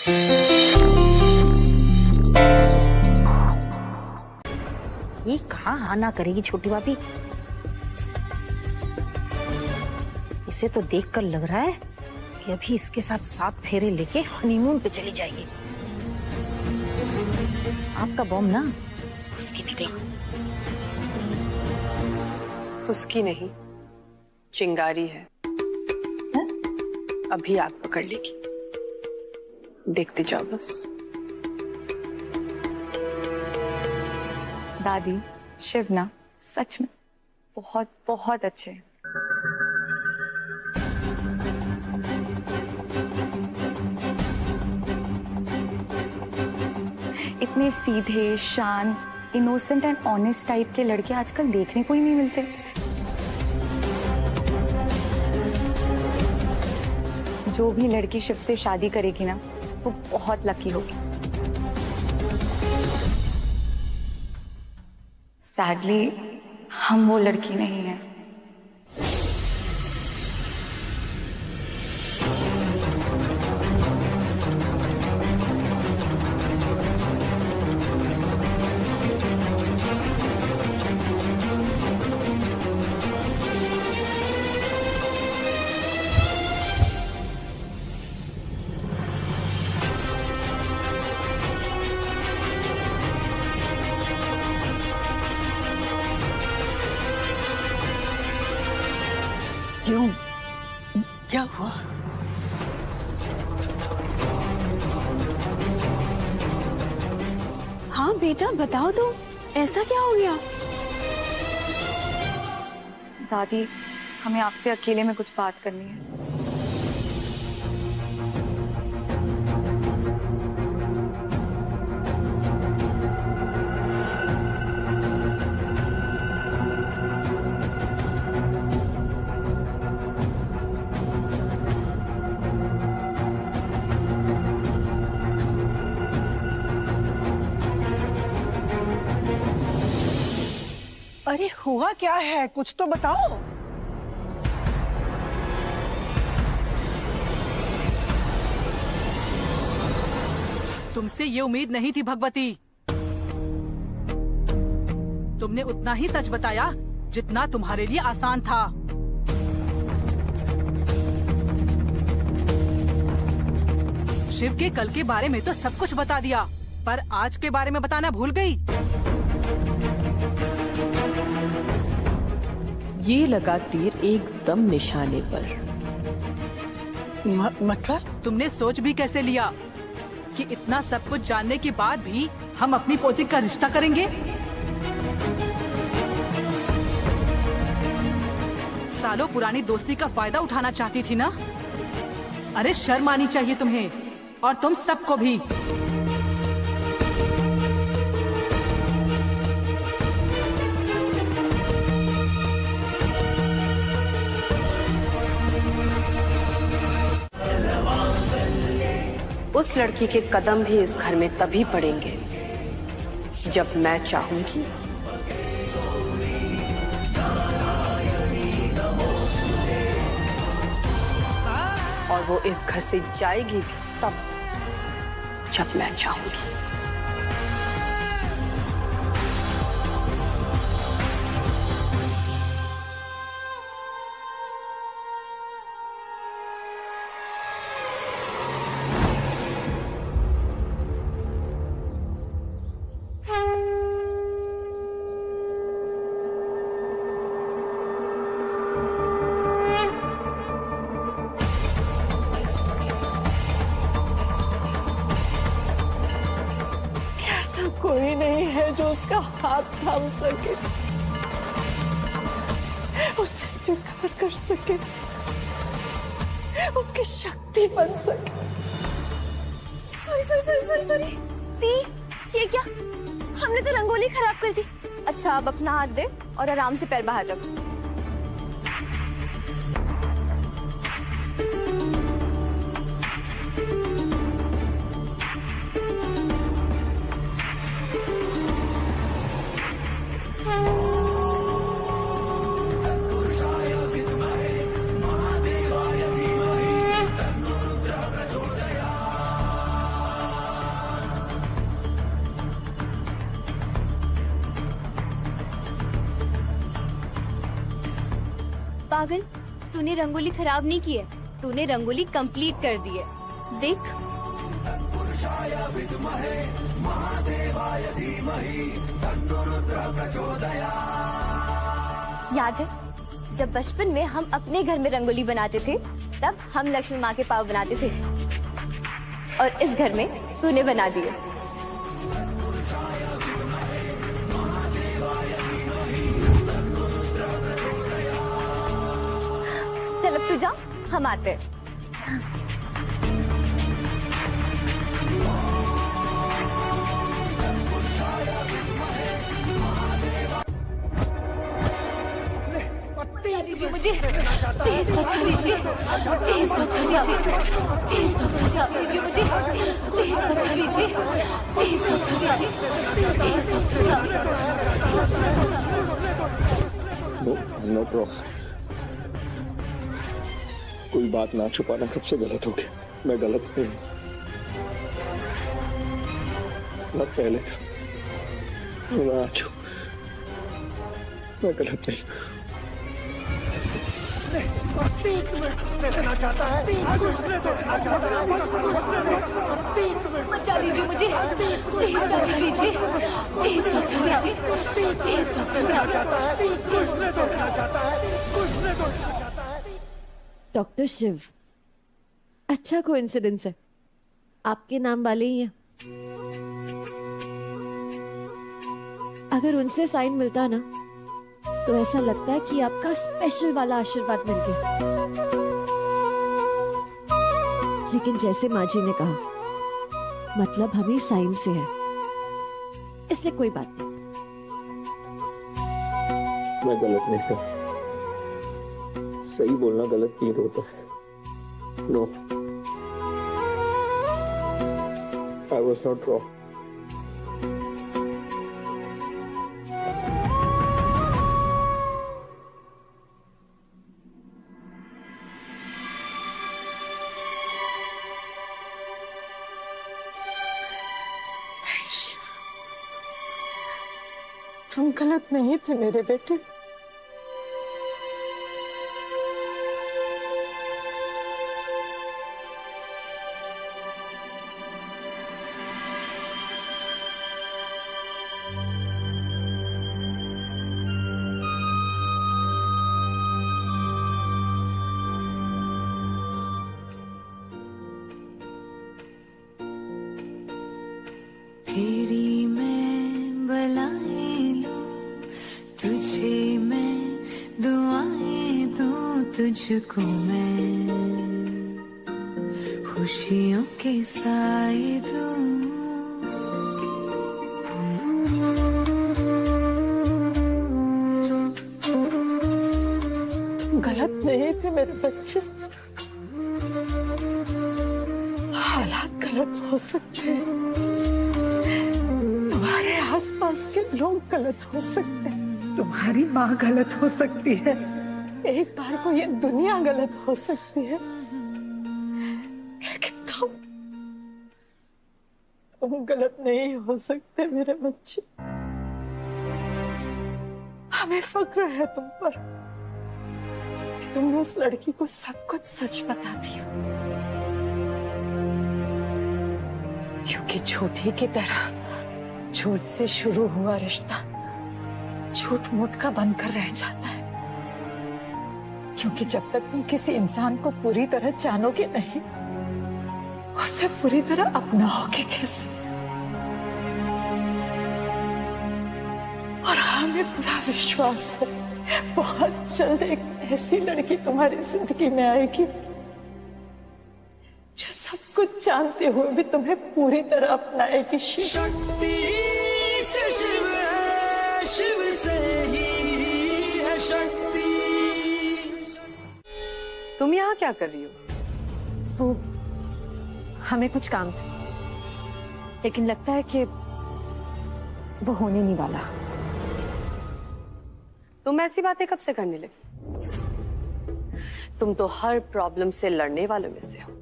ये कहाँ हाँ ना करेगी छोटी भाभी। इसे तो देखकर लग रहा है कि अभी इसके साथ 7 फेरे लेके हनीमून पे चली जाएगी। आपका बॉम्ब ना उसकी निकला। उसकी नहीं, चिंगारी है। अभी आग पकड़ लेगी, देखते जाओ बस। दादी, शिवना सच में बहुत बहुत अच्छे हैं। इतने सीधे, शांत, इनोसेंट एंड ऑनेस्ट टाइप के लड़के आजकल देखने को ही नहीं मिलते। जो भी लड़की शिव से शादी करेगी ना, वो बहुत लकी होगी। सैडली हम वो लड़की नहीं है। क्यों? क्या हुआ? हाँ बेटा बताओ तो, ऐसा क्या हो गया? दादी, हमें आपसे अकेले में कुछ बात करनी है। अरे हुआ क्या है, कुछ तो बताओ। तुमसे ये उम्मीद नहीं थी भगवती। तुमने उतना ही सच बताया जितना तुम्हारे लिए आसान था। शिव के कल के बारे में तो सब कुछ बता दिया, पर आज के बारे में बताना भूल गई। ये लगा तीर एकदम निशाने पर। मतलब? तुमने सोच भी कैसे लिया कि इतना सब कुछ जानने के बाद भी हम अपनी पोती का रिश्ता करेंगे? सालों पुरानी दोस्ती का फायदा उठाना चाहती थी ना? अरे शर्म आनी चाहिए तुम्हें, और तुम सबको भी। उस लड़की के कदम भी इस घर में तभी पड़ेंगे जब मैं चाहूंगी। और वो इस घर से जाएगी भी तब जब मैं चाहूंगी। कोई नहीं है जो उसका हाथ थाम सके, उसे स्वीकार कर सके, उसकी शक्ति बन सके। Sorry sorry sorry sorry sorry दी, ये क्या? हमने तो रंगोली खराब कर दी। अच्छा अब अपना हाथ दे और आराम से पैर बाहर रख। पागल, तूने रंगोली खराब नहीं की है, तूने रंगोली कंप्लीट कर दी है। देख। याद है जब बचपन में हम अपने घर में रंगोली बनाते थे, तब हम लक्ष्मी माँ के पाँव बनाते थे, और इस घर में तूने बना दिए। चल अब तू जा, हम आते हैं। मुझे तेज बचा लीजिए, तेज बचा लीजिए, तेज बचा लीजिए, मुझे तेज बचा लीजिए, तेज बचा लीजिए, तेज बचा। No problem. कोई बात ना छुपाना कब से गलत हो गया। मैं गलत नहीं हूँ, गलत पहले था, मैं आज हूँ। मैं गलत नहीं। बचा लीजिए मुझे, तेज बचा लीजिए, तेज बचा लीजिए, तेज बचा। डॉक्टर शिव, अच्छा कोइंसिडेंस है, आपके नाम वाले ही हैं। अगर उनसे साइन मिलता ना तो ऐसा लगता है कि आपका स्पेशल वाला आशीर्वाद मिल गया। लेकिन जैसे माँ जी ने कहा, मतलब हमें साइन से है, इसलिए कोई बात नहीं। मैं गलत नहीं हूँ, सही बोलना गलत नहीं होता। No, I was not wrong. तुम गलत नहीं थे मेरे बेटे। तेरी मैं बलाए लूं, तुझे मैं दुआएं दूं, तुझको मैं खुशियों के साए दूं। तुम गलत नहीं थे मेरे बच्चे। हालात गलत हो सकते हैं, तुम्हारे आसपास के लोग गलत हो सकते हैं, तुम्हारी माँ गलत हो सकती है, एक बार को ये दुनिया गलत हो सकती है, लेकिन तुम गलत नहीं हो सकते मेरे बच्चे। हमें फक्र है तुम पर कि तुमने उस लड़की को सब कुछ सच बता दिया, क्योंकि झूठी की तरह झूठ से शुरू हुआ रिश्ता झूठ मूठ का बनकर रह जाता है। क्योंकि जब तक तुम किसी इंसान को पूरी तरह जानोगे नहीं, उसे पूरी तरह अपनाओगे कैसे? और हमें पूरा विश्वास है बहुत जल्द एक ऐसी लड़की तुम्हारी जिंदगी में आएगी जो सब कुछ जानते हुए भी तुम्हें पूरी तरह अपनाएगी। शक्ति से शिव है, शिव से ही है शक्ति। तुम यहाँ क्या कर रही हो? वो हमें कुछ काम था, लेकिन लगता है कि वो होने नहीं वाला। तुम ऐसी बातें कब से करने लगी? तुम तो हर प्रॉब्लम से लड़ने वालों में से हो।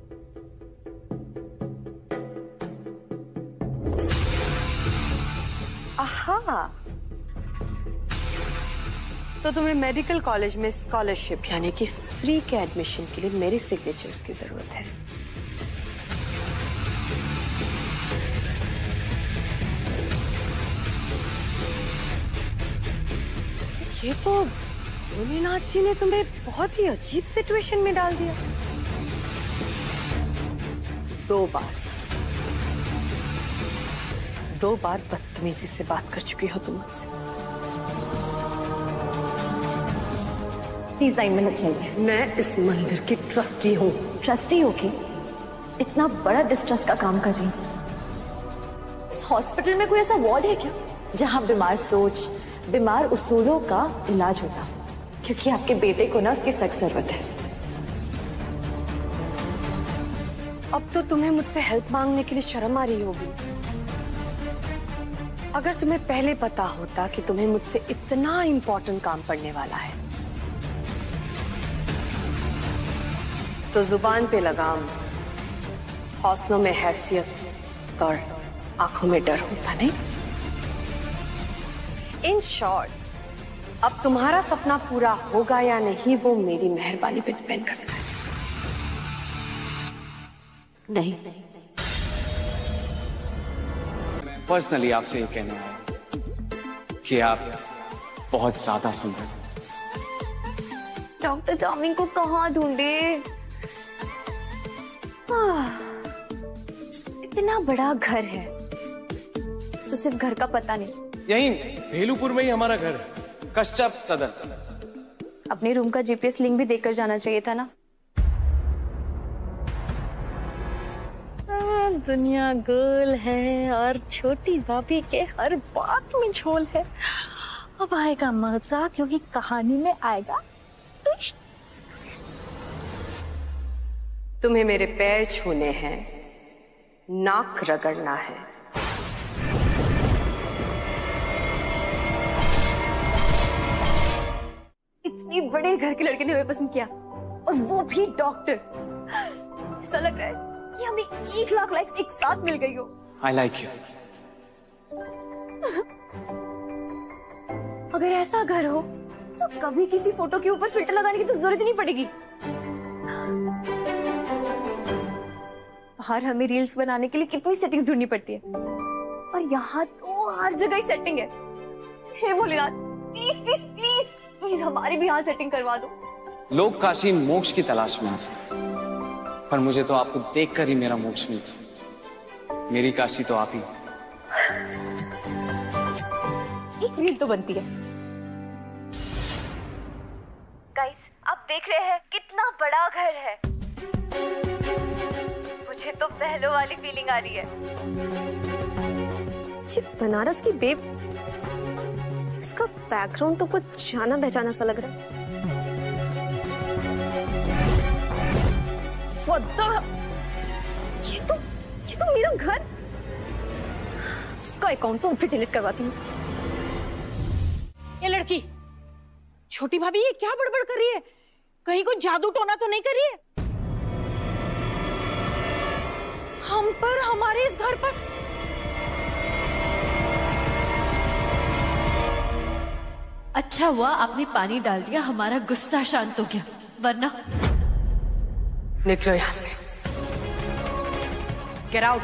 आहा, तो तुम्हें मेडिकल कॉलेज में स्कॉलरशिप यानी कि फ्री के एडमिशन के लिए मेरे सिग्नेचर्स की जरूरत है। ये तो भोलेनाथ जी ने तुम्हें बहुत ही अजीब सिचुएशन में डाल दिया। 2 बार बदतमीजी से बात कर चुकी हो तुम मुझसे। प्लीज 9 मिनट चाहिए। मैं इस मंदिर की ट्रस्टी हूँ। ट्रस्टी हो के इतना बड़ा डिस्ट्रस्ट का काम कर रही हूँ। इस हॉस्पिटल में कोई ऐसा वार्ड है क्या जहाँ बीमार सोच, बीमार उसूलों का इलाज होता? क्योंकि आपके बेटे को ना उसकी सख्त जरूरत है। अब तो तुम्हें मुझसे हेल्प मांगने के लिए शर्म आ रही होगी। अगर तुम्हें पहले पता होता कि तुम्हें मुझसे इतना इम्पोर्टेंट काम पड़ने वाला है तो जुबान पे लगाम, हौसलों में हैसियत और आंखों में डर होता नहीं। इन शॉर्ट, अब तुम्हारा सपना पूरा होगा या नहीं वो मेरी मेहरबानी पे डिपेंड करता है। नहीं, पर्सनली आपसे ये कहना है कि आप बहुत ज्यादा सुंदर। डॉक्टर चार्मिंग को कहाँ ढूंढे? इतना बड़ा घर है तो सिर्फ घर का पता नहीं, यही भेलूपुर में ही हमारा घर है, कश्यप सदन। अपने रूम का जीपीएस लिंक भी देकर जाना चाहिए था ना। दुनिया गोल है और छोटी भाभी के हर बात में झोल है। अब आएगा मजा, क्योंकि कहानी में आएगा ट्विस्ट। तुम्हें मेरे पैर छूने हैं, नाक रगड़ना है। इतनी बड़े घर के लड़के ने हमें पसंद किया और वो भी डॉक्टर। ऐसा लग रहा है कि हमें 1 लाख लाइक्स एक साथ मिल गई हो। I like you. अगर ऐसा घर हो तो कभी किसी फोटो के ऊपर फिल्टर लगाने की तो जरूरत ही नहीं पड़ेगी। बाहर हमें रील्स बनाने के लिए कितनी सेटिंग्स ढूंढनी पड़ती है और यहाँ तो हर जगह ही सेटिंग है। हे Bholenath, please please please please हमारी भी यहाँ सेटिंग करवा दो। लोग काशी मोक्ष की तलाश में हैं, पर मुझे तो आपको देखकर ही मेरा मोक्ष नहीं था। मेरी काशी तो आप ही। एक रील तो बनती है। गाइस, आप देख रहे हैं कितना बड़ा घर है। मुझे तो पहले वाली फीलिंग आ रही है। ये बनारस की बेब, इसका बैकग्राउंड तो कुछ जाना पहचाना सा लग रहा है। ये तो मेरा घर। इसका अकाउंट तो फिर डिलीट करवाती हूँ। ये लड़की, छोटी भाभी, ये क्या बड़बड़ कर रही है? कहीं कोई जादू टोना तो नहीं कर रही है? हम पर, हमारे इस घर पर? अच्छा हुआ आपने पानी डाल दिया, हमारा गुस्सा शांत हो गया, वरना। निकलो यहां से। Get out.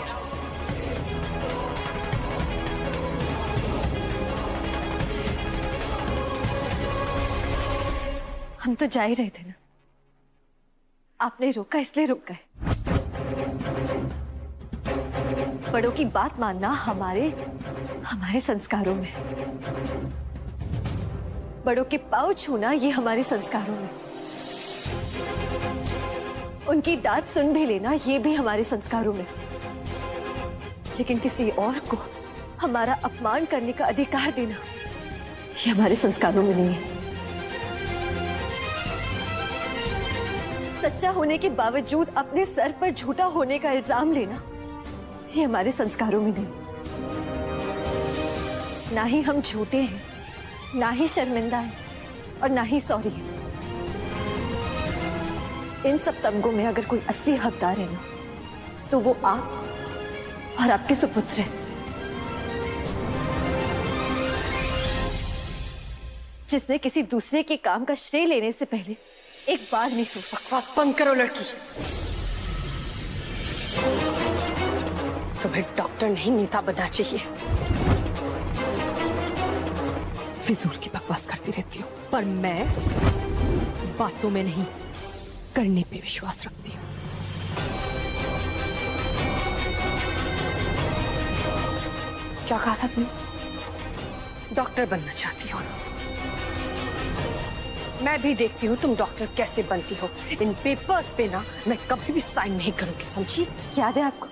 हम तो जा ही रहे थे ना, आपने रोका इसलिए रुक गए। बड़ों की बात मानना हमारे संस्कारों में, बड़ों के पांव छूना ये हमारे संस्कारों में, उनकी डांट सुन भी लेना ये भी हमारे संस्कारों में। लेकिन किसी और को हमारा अपमान करने का अधिकार देना ये हमारे संस्कारों में नहीं है। सच्चा होने के बावजूद अपने सर पर झूठा होने का इल्जाम लेना ये हमारे संस्कारों में नहीं। ना ही हम झूठे हैं, ना ही शर्मिंदा हैं और ना ही सॉरी है। इन सब तमगों में अगर कोई असली हकदार है ना तो वो आप और आपके सुपुत्र हैं। जिसने किसी दूसरे के काम का श्रेय लेने से पहले एक बार नहीं सोचा। बकवास बंद करो लड़की। तुम्हें डॉक्टर नहीं नेता बनना चाहिए। फिजूल की बकवास करती रहती हूँ, पर मैं बातों में नहीं करने पे विश्वास रखती हूँ। क्या कहा था तुमने? डॉक्टर बनना चाहती हो? मैं भी देखती हूँ तुम डॉक्टर कैसे बनती हो। इन पेपर्स पे ना मैं कभी भी साइन नहीं करूंगी, समझी? याद है आपको,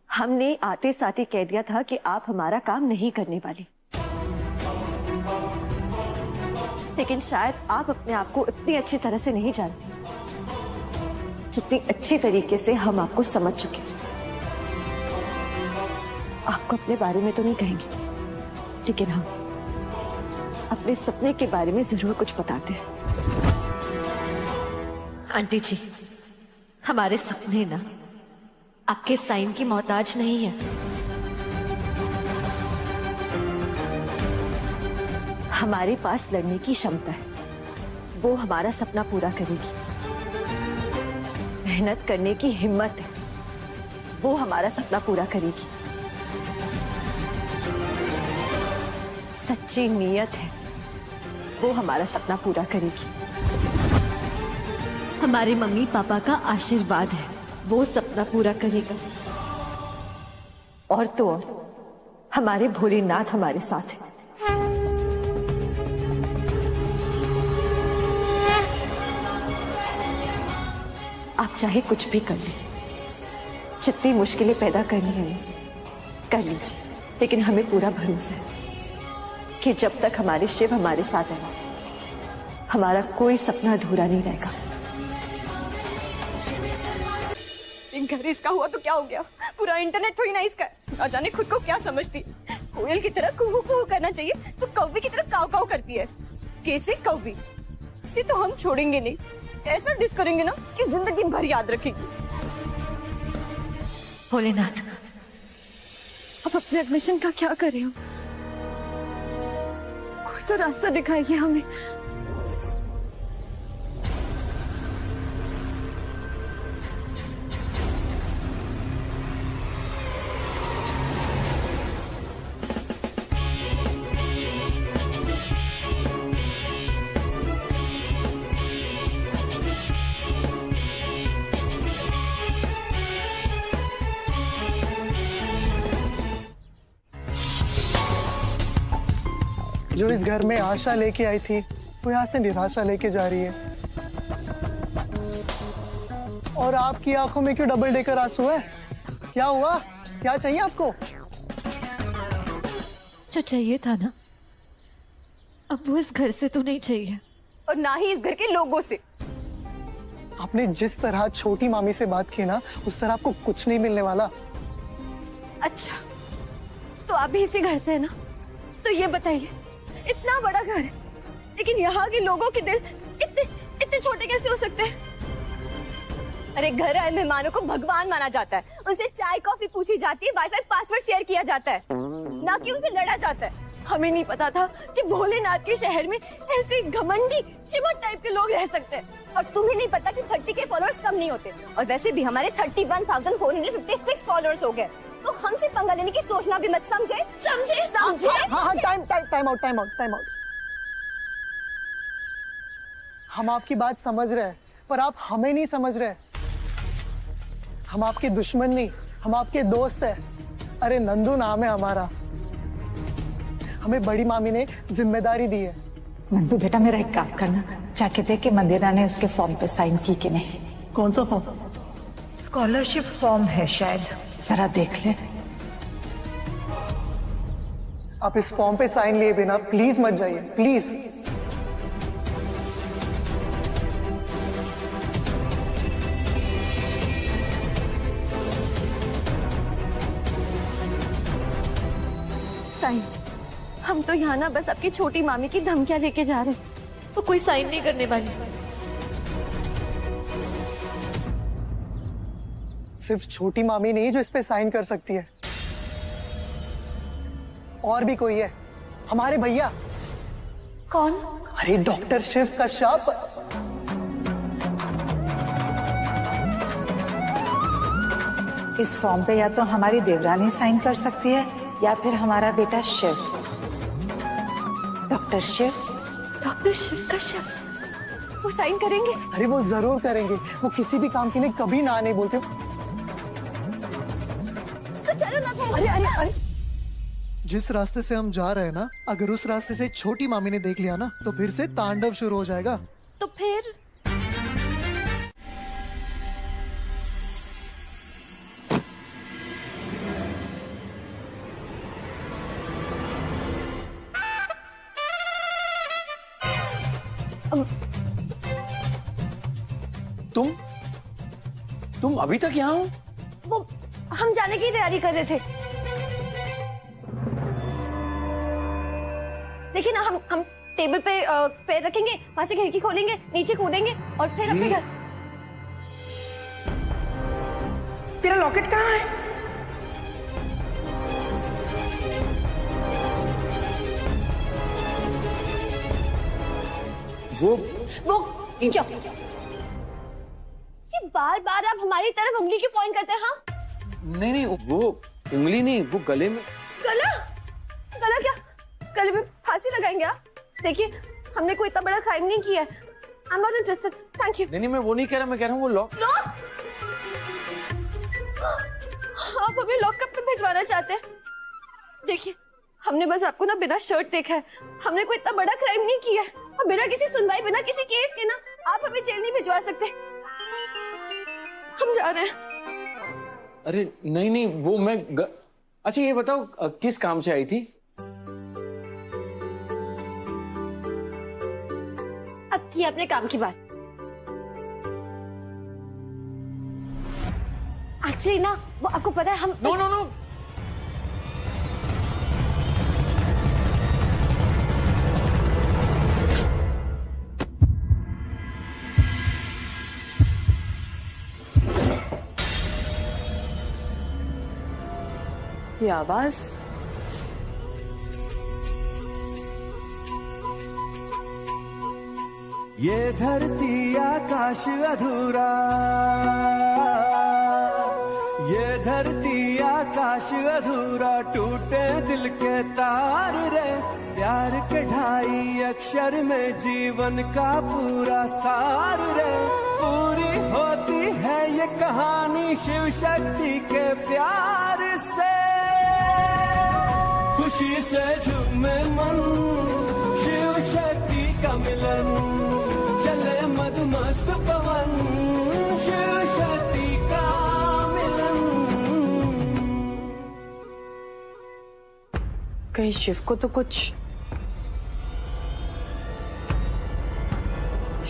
हमने आते साथ ही कह दिया था कि आप हमारा काम नहीं करने वाली। लेकिन शायद आप अपने आप को इतनी अच्छी तरह से नहीं जानती जितनी अच्छी तरीके से हम आपको समझ चुके। आपको अपने बारे में तो नहीं कहेंगे, लेकिन हम अपने सपने के बारे में जरूर कुछ बताते हैं। आंटी जी, हमारे सपने ना आपके साइन की मोहताज नहीं है। हमारे पास लड़ने की क्षमता है, वो हमारा सपना पूरा करेगी। मेहनत करने की हिम्मत है, वो हमारा सपना पूरा करेगी। सच्ची नीयत है, वो हमारा सपना पूरा करेगी। हमारे मम्मी पापा का आशीर्वाद है, वो सपना पूरा करेगा। और तो और हमारे भोलेनाथ हमारे साथ है। आप चाहे कुछ भी कर लें, जितनी मुश्किलें पैदा करनी है कर लीजिए, लेकिन हमें पूरा भरोसा है कि जब तक हमारे शिव हमारे साथ है, हमारा कोई सपना अधूरा नहीं रहेगा। घर इसका हुआ तो क्या हो गया? पूरा इंटरनेट थोड़ी ना इसका। और जाने खुद को क्या समझती, कोयल की तरह कुहू कुहू करना चाहिए तो कौवी की तरह काव काव करती है। कैसे कौवी? इसे तो हम छोड़ेंगे नहीं, ऐसा डिस करेंगे ना कि जिंदगी भर याद रखेगी। भोलेनाथ, अब अपने एडमिशन का क्या करें हम? कोई तो रास्ता दिखाइए हमें। जो इस घर में आशा लेके आई थी, वो यहाँ से निराशा लेके जा रही है। और आपकी आंखों में क्यों डबल डेकर आंसू है? क्या हुआ? क्या चाहिए आपको? जो चाहिए था ना, अब वो इस घर से तो नहीं चाहिए, और ना ही इस घर के लोगों से। आपने जिस तरह छोटी मामी से बात की ना, उस तरह आपको कुछ नहीं मिलने वाला। अच्छा, तो आप भी इसी घर से है ना? तो ये बताइए, इतना बड़ा घर है, लेकिन यहाँ के लोगों के दिल इतने छोटे कैसे हो सकते हैं? अरे घर आए मेहमानों को भगवान माना जाता है, उनसे चाय कॉफी पूछी जाती है, वाईफाई पासवर्ड शेयर किया जाता है, ना कि उनसे लड़ा जाता है। हमें नहीं पता था कि भोलेनाथ के शहर में ऐसे घमंडी चिमट टाइप के लोग रह सकते हैं। और तुम्हें नहीं पता कि 30K फॉलोअर्स कम नहीं होते, और वैसे भी हमारे 31,456 फॉलोअर्स हो गए, तो हमसे पंगा लेने की सोचना भी मत। समझे? हाँ, टाइम आउट। हम आपकी बात समझ रहे हैं, पर आप हमें नहीं समझ रहे। हम आपके दुश्मन नहीं, हम आपके दोस्त हैं। अरे नंदू नाम है हमारा। हमें बड़ी मामी ने जिम्मेदारी दी है। नंदू बेटा, मेरा एक काम करना, जाके देख के मंदिरा ने उसके फॉर्म पे साइन की कि नहीं। कौन सा फॉर्म? स्कॉलरशिप फॉर्म है शायद, जरा देख ले। आप इस फॉर्म पे साइन लिए बिना प्लीज मत जाइए, प्लीज। साइन? हम तो यहाँ ना बस आपकी छोटी मामी की धमकियां लेके जा रहे हैं। वो कोई साइन नहीं करने वाली। सिर्फ छोटी मामी नहीं जो इस पे साइन कर सकती है, और भी कोई है। हमारे भैया, कौन? अरे डॉक्टर शिव कश्यप। इस फॉर्म पे या तो हमारी देवरानी साइन कर सकती है या फिर हमारा बेटा शिव। डॉक्टर शिव। डॉक्टर शिव कश्यप वो साइन करेंगे? अरे वो जरूर करेंगे, वो किसी भी काम के लिए कभी ना नहीं बोलते। तो चलो ना फिर। अरे अरे अरे, जिस रास्ते से हम जा रहे हैं ना, अगर उस रास्ते से छोटी मामी ने देख लिया ना तो फिर से तांडव शुरू हो जाएगा। तो फिर तुम अभी तक यहाँ हो? वो हम जाने की तैयारी कर रहे थे। देखिए ना, हम टेबल पे पैर रखेंगे, वहां से खिड़की खोलेंगे, नीचे कूदेंगे और फिर अपने घर। तेरा लॉकेट कहाँ है? वो जाओ। ये बार बार आप हमारी तरफ उंगली क्यों पॉइंट करते हैं? हाँ नहीं, वो उंगली नहीं, वो गले में। गला? गला क्या? गले में फांसी लगाएंगे आप? देखिए, हमने कोई इतना बड़ा क्राइम नहीं किया है। I'm not interested. Thank you. नहीं, मैं वो नहीं कह रहा, मैं कह रहा हूँ वो लॉक। आप हमें लॉकअप में भिजवाना चाहते हैं? देखिए, हमने बस आपको ना बिना शर्ट देखा है। हमने कोई इतना बड़ा क्राइम नहीं किया है और बिना किसी सुनवाई, बिना किसी केस के ना आप हमें जेल नहीं भिजवा सकते। हम जा रहे हैं। अरे नहीं, वो मैं अच्छा ये बताओ किस काम से आई थी? अब की अपने काम की बात। एक्चुअली ना, वो आपको पता है हम नो ये आवाज ये धरती आकाश अधूरा, ये धरती आकाश अधूरा, टूटे दिल के तार रे, प्यार के ढाई अक्षर में जीवन का पूरा सार रे, पूरी होती है ये कहानी शिव शक्ति के प्यार से, खुशी से झूमे मन, शिव शक्ति का मिलन, चले मधुमस्त पवन, शिव शक्ति का मिलन। कहीं शिव को तो कुछ।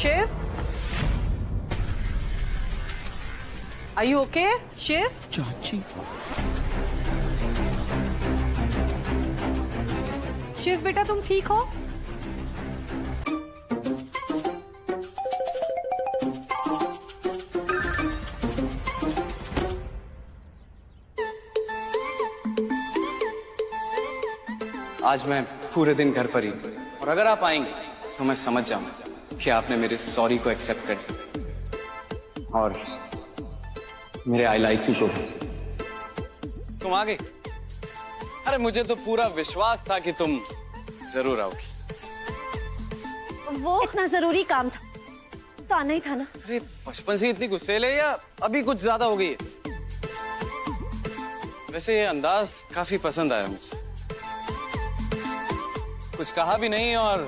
Shiv, are you okay? Shiv? चाची। शिव बेटा, तुम ठीक हो? आज मैं पूरे दिन घर पर ही, और अगर आप आएंगे तो मैं समझ जाऊंगा कि आपने मेरे सॉरी को एक्सेप्ट कर दिया और मेरे आई लाइक यू को। तुम आ गई? अरे मुझे तो पूरा विश्वास था कि तुम जरूर आओगी। वो इतना जरूरी काम था तो आना ही था ना। अरे बचपन से इतनी गुस्सेले या अभी कुछ ज्यादा हो गई है? वैसे ये अंदाज काफी पसंद आया मुझे। कुछ कहा भी नहीं और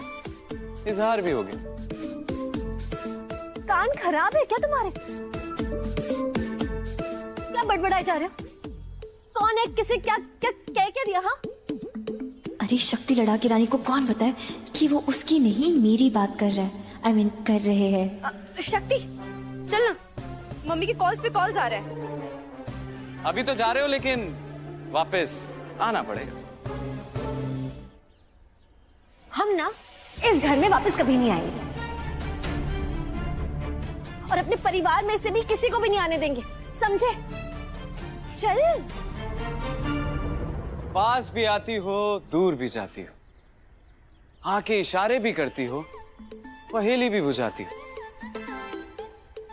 इजहार भी हो गया। कान खराब है क्या तुम्हारे? क्या बड़बड़ाए जा रहे हो? कौन है? किसे क्या क्या कह क्या दिया? हाँ, अरे शक्ति लड़ा के रानी को कौन बताए कि वो उसकी नहीं मेरी बात कर रहा है। I mean, कर रहे हैं। शक्ति चल ना, मम्मी के कॉल्स पे कॉल्स आ रहे हैं। अभी तो जा रहे हो लेकिन वापस आना पड़ेगा। हम ना इस घर में वापस कभी नहीं आएंगे और अपने परिवार में से भी किसी को भी नहीं आने देंगे, समझे? चल। पास भी आती हो, दूर भी जाती हो, आके इशारे भी करती हो, पहेली भी बुझाती हो।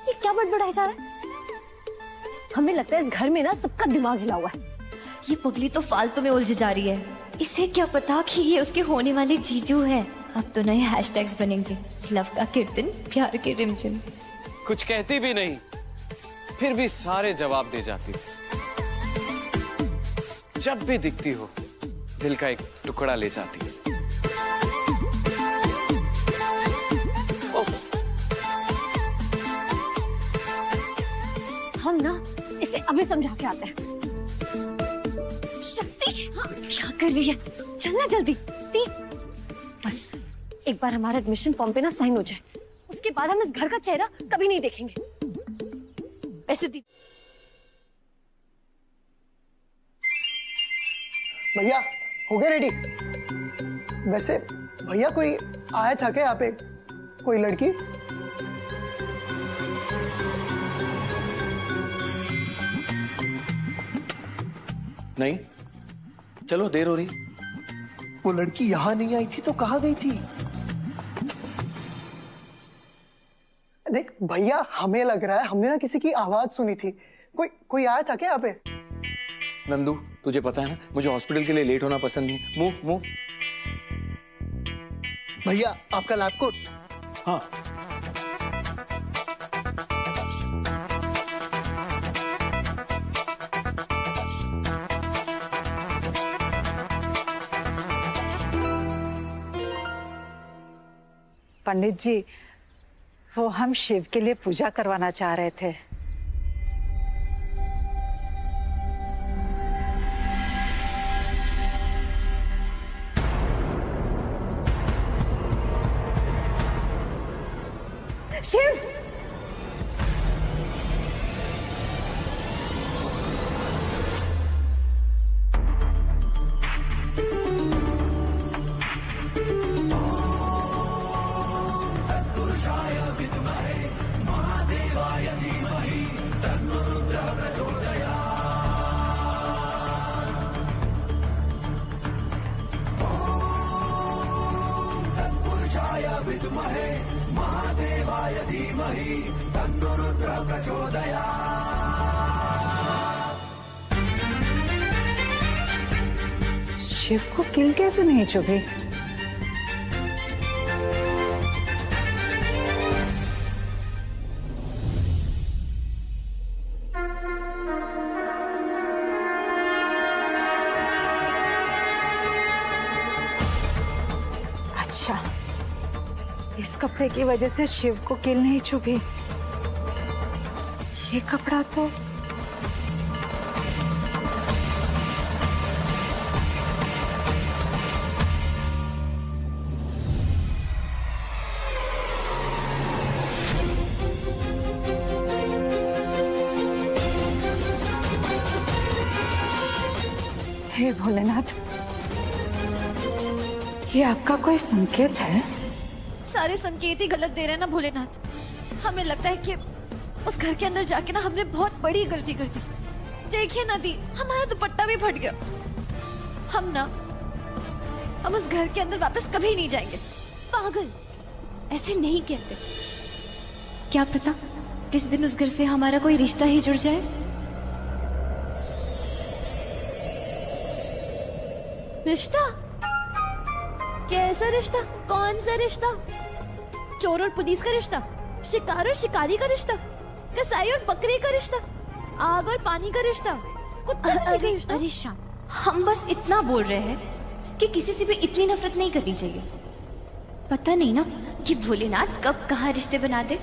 ये क्या बड़बड़ाया जा रहा है? हमें लगता है इस घर में ना सबका दिमाग हिला हुआ है। ये पगली तो फालतू में उलझ जा रही है। इसे क्या पता कि ये उसके होने वाले जीजू है। अब तो नए हैशटैग्स बनेंगे, लव का कीर्तन, प्यार के रिमझिम। कुछ कहती भी नहीं, फिर भी सारे जवाब दे जाती हो। जब भी दिखती हो दिल का एक टुकड़ा ले जाती है। हम ना इसे अभी समझा के आते हैं। शक्ति, हाँ, क्या कर रही है? चलना जल्दी। बस एक बार हमारा एडमिशन फॉर्म पे ना साइन हो जाए, उसके बाद हम इस घर का चेहरा कभी नहीं देखेंगे। ऐसे भैया हो गए रेडी? वैसे भैया कोई आया था क्या यहाँ पे? कोई लड़की? नहीं, चलो देर हो रही। वो लड़की यहाँ नहीं आई थी तो कहाँ गई थी? देख भैया, हमें लग रहा है हमने ना किसी की आवाज सुनी थी। कोई आया था क्या यहाँ पे? नंदू, तुझे पता है ना मुझे हॉस्पिटल के लिए लेट होना पसंद नहीं। Move move. भैया आपका लैब कोट। हाँ। पंडित जी, वो हम शिव के लिए पूजा करवाना चाह रहे थे। शिव, शिव को किल कैसे नहीं चुभी? अच्छा, इस कपड़े की वजह से शिव को किल नहीं चुभी। ये कपड़ा तो हे भोलेनाथ, ये आपका कोई संकेत है? सारे संकेत ही गलत दे रहे हैं ना भोलेनाथ। हमें लगता है कि उस घर के अंदर जाके ना हमने बहुत बड़ी गलती कर दी। देखिए ना दी, हमारा दुपट्टा भी फट गया। हम उस घर के अंदर वापस कभी नहीं जाएंगे। पागल, ऐसे नहीं कहते। क्या पता किस दिन उस घर से हमारा कोई रिश्ता ही जुड़ जाए। रिश्ता? कैसा रिश्ता? कौन सा रिश्ता? चोर और पुलिस का रिश्ता? शिकार और शिकारी का रिश्ता? कसाई और बकरी का रिश्ता? आग और पानी का रिश्ता? कुत्ता का रिश्ता? अरे शाम, हम बस इतना बोल रहे हैं कि किसी से भी इतनी नफरत नहीं करनी चाहिए। पता नहीं ना कि भोलेनाथ कब कहाँ रिश्ते बना दे,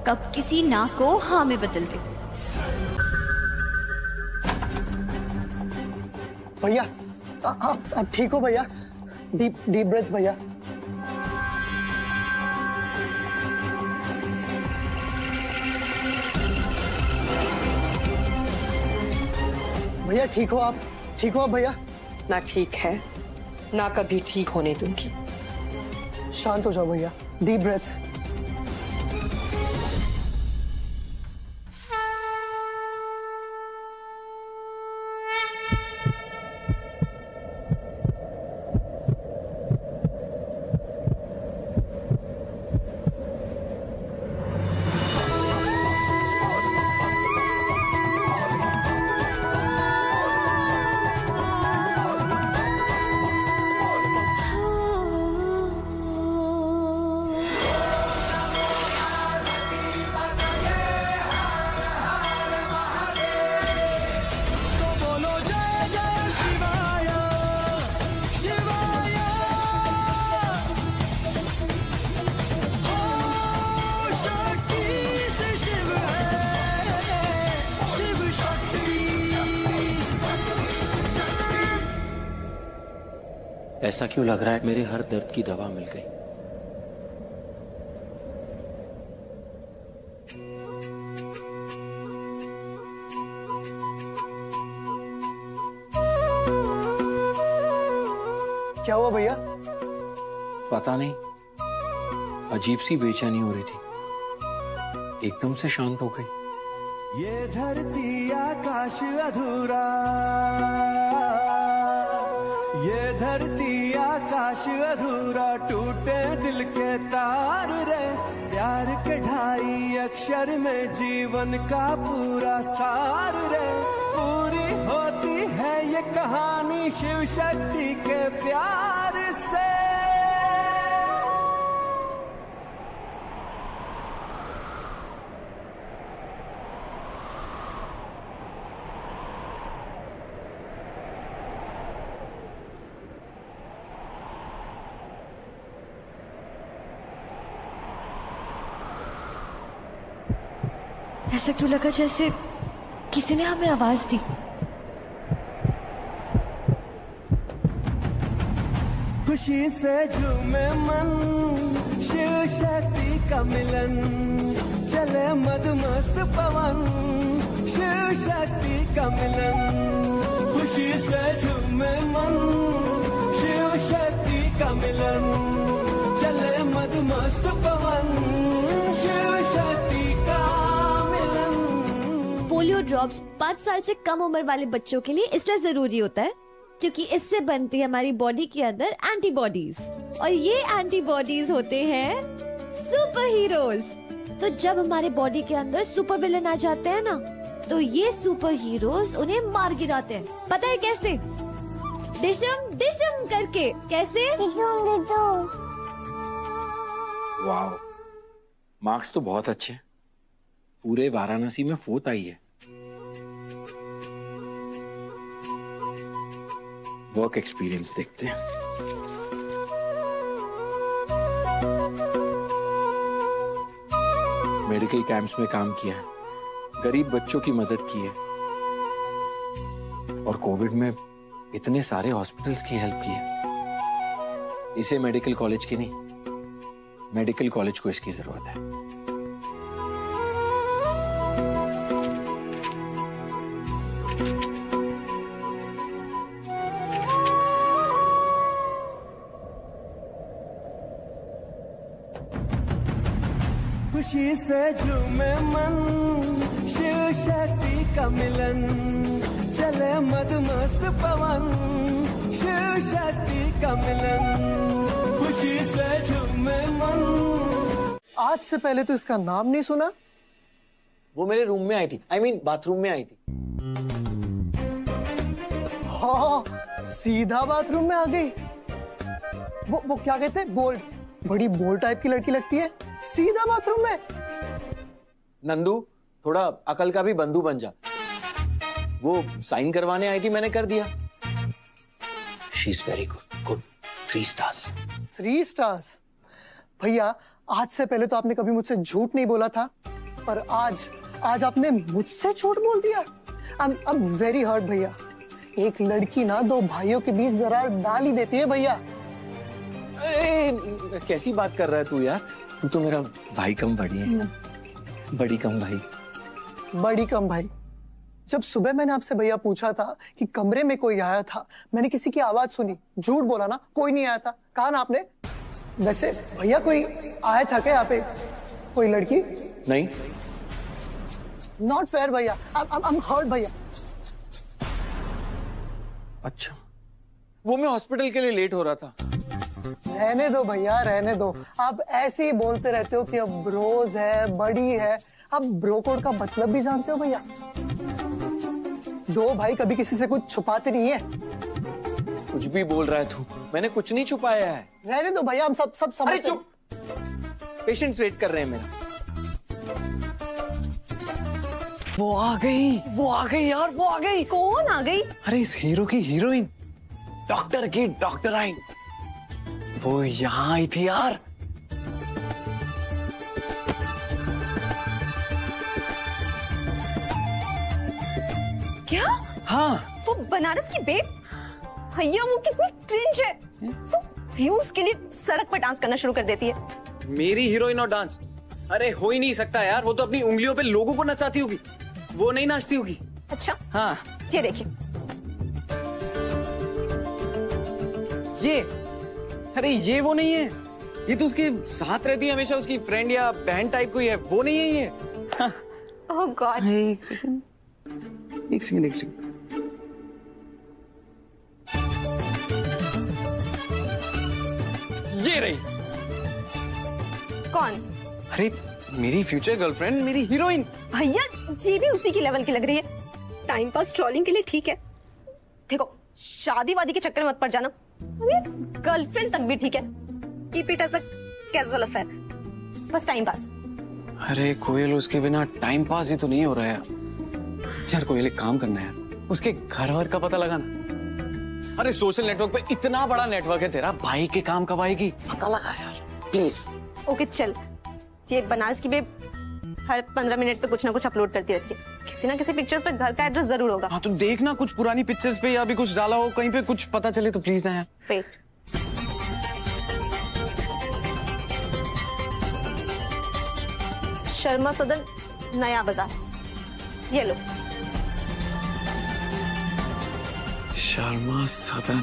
कब किसी ना को हाँ में बदल दे। भैया आप ठीक हो भैया? डीप ब्रेथ्स भैया। भैया ठीक हो आप? ठीक हो आप भैया? ना ठीक है ना कभी ठीक होने दूंगी। शांत हो जाओ भैया। Deep breaths. ऐसा क्यों लग रहा है मेरे हर दर्द की दवा मिल गई? क्या हुआ भैया? पता नहीं, अजीब सी बेचैनी हो रही थी, एकदम से शांत हो गई। ये धरती आकाश अधूरा, ये धरती आकाश अधूरा, टूटे दिल के तार रे, प्यार के ढाई अक्षर में जीवन का पूरा सार रे, पूरी होती है ये कहानी शिव शक्ति के प्यार से। ऐसा क्यों लगा जैसे किसी ने हमें आवाज दी? खुशी से झूमे मन, शिव शक्ति का मिलन, चले मदमस्त पवन, शिव शक्ति का मिलन। खुशी से झूमे मन, शिव शक्ति का मिलन, चले मदमस्त पवन, शिव शक्ति का मिलन। पोलियो ड्रॉप्स 5 साल से कम उम्र वाले बच्चों के लिए इसलिए जरूरी होता है क्योंकि इससे बनती है हमारी बॉडी के अंदर एंटीबॉडीज, और ये एंटीबॉडीज होते हैं सुपर हीरोज। तो जब हमारे बॉडी के अंदर सुपर विलन आ जाते हैं ना, तो ये सुपर हीरोज उन्हें मार गिराते हैं। पता है कैसे? डिशम डिशम करके। कैसे? वाह, मार्क्स तो बहुत अच्छे, पूरे वाराणसी में 4th आई है। वर्क एक्सपीरियंस देखते हैं। मेडिकल कैंप्स में काम किया है, गरीब बच्चों की मदद की है, और कोविड में इतने सारे हॉस्पिटल्स की हेल्प की है। इसे मेडिकल कॉलेज की नहीं, मेडिकल कॉलेज को इसकी जरूरत है। खुशी से झूमे मन, शिव शक्ति का मिलन, चले मदमस्त पवन, शिव शक्ति का मिलन। खुशी से झूमे मन। आज से पहले तो इसका नाम नहीं सुना। वो मेरे रूम में आई थी, बाथरूम में आई थी। हाँ, सीधा बाथरूम में आ गई। वो क्या कहते हैं, बोल्ड, बड़ी बोल्ड टाइप की लड़की लगती है, सीधा बाथरूम में। नंदू, थोड़ा अकल का भी बंधु बन जा। वो साइन करवाने आई थी, मैंने कर दिया। She is very good, good, 3 stars। 3 stars? भैया, आज से पहले तो आपने कभी मुझसे झूठ नहीं बोला था, पर आज आपने मुझसे झूठ बोल दिया। I'm very hurt भैया। एक लड़की ना 2 भाइयों के बीच दरार डाल ही देती है भैया। कैसी बात कर रहा है तू यार? तू तो मेरा भाई कम बड़ी है। बड़ी कम भाई। बड़ी कम भाई। जब सुबह मैंने आपसे भैया पूछा था कि कमरे में कोई आया था, मैंने किसी की आवाज सुनी, झूठ बोला ना, कोई नहीं आया था, कहा ना आपने। वैसे भैया कोई आया था क्या यहाँ पे, कोई लड़की? नहीं। नॉट फेयर भैया, I'm hurt भैया। अच्छा, वो मैं हॉस्पिटल के लिए लेट हो रहा था। रहने दो भैया, रहने दो। आप ऐसे ही बोलते रहते हो कि अब ब्रोज है, बड़ी है। आप ब्रो कोड का मतलब भी जानते हो भैया? 2 भाई कभी किसी से कुछ छुपाते नहीं है। कुछ भी बोल रहा है तू, मैंने कुछ नहीं छुपाया है। रहने दो भैया, हम सब समझ। अरे चुप, पेशेंट्स वेट कर रहे हैं मेरा। वो आ गई यार, वो आ गई। कौन आ गई? अरे इस हीरो की हीरोइन, डॉक्टर आई। वो यहाँ आई थी यार। क्या? हाँ, वो बनारस की बेब? भैया वो कितनी क्रिंज है, वो व्यूज के लिए सड़क पर डांस करना शुरू कर देती है। मेरी हीरोइन और डांस, अरे हो ही नहीं सकता यार, वो तो अपनी उंगलियों पे लोगों को नचाती होगी, वो नहीं नाचती होगी। अच्छा हाँ ये देखिए, ये, अरे ये वो नहीं है, ये तो उसके साथ रहती है हमेशा, उसकी फ्रेंड या बहन टाइप कोई है, वो नहीं है ये। हाँ। ओह गॉड। एक सेकंड। ये रही। कौन? अरे मेरी फ्यूचर गर्लफ्रेंड, मेरी हीरोइन। भैया ये भी उसी की लेवल की लग रही है। टाइम पास ट्रोलिंग के लिए ठीक है, देखो शादी वादी के चक्कर में मत पड़ जाना। गर्लफ्रेंड तक भी ठीक है, keep it as a casual affair, बस टाइम पास। अरे कोयल, उसके बिना टाइम पास ही तो नहीं हो रहा है यार कोयल, एक काम करना है, उसके घर वर का पता लगाना। अरे सोशल नेटवर्क पे इतना बड़ा नेटवर्क है तेरा, भाई के काम कब आएगी, पता लगा यार प्लीज। ओके चल, ये बनारस की बेब हर 15 मिनट पे कुछ ना कुछ अपलोड करती रहती है, किसी ना किसी पिक्चर्स पे घर का एड्रेस जरूर होगा। हाँ तो देखना कुछ पुरानी पिक्चर्स पे या भी कुछ डाला हो कहीं पे, कुछ पता चले तो प्लीज ना यार। वेट, शर्मा सदन, नया बाजार, ये लो। शर्मा सदन,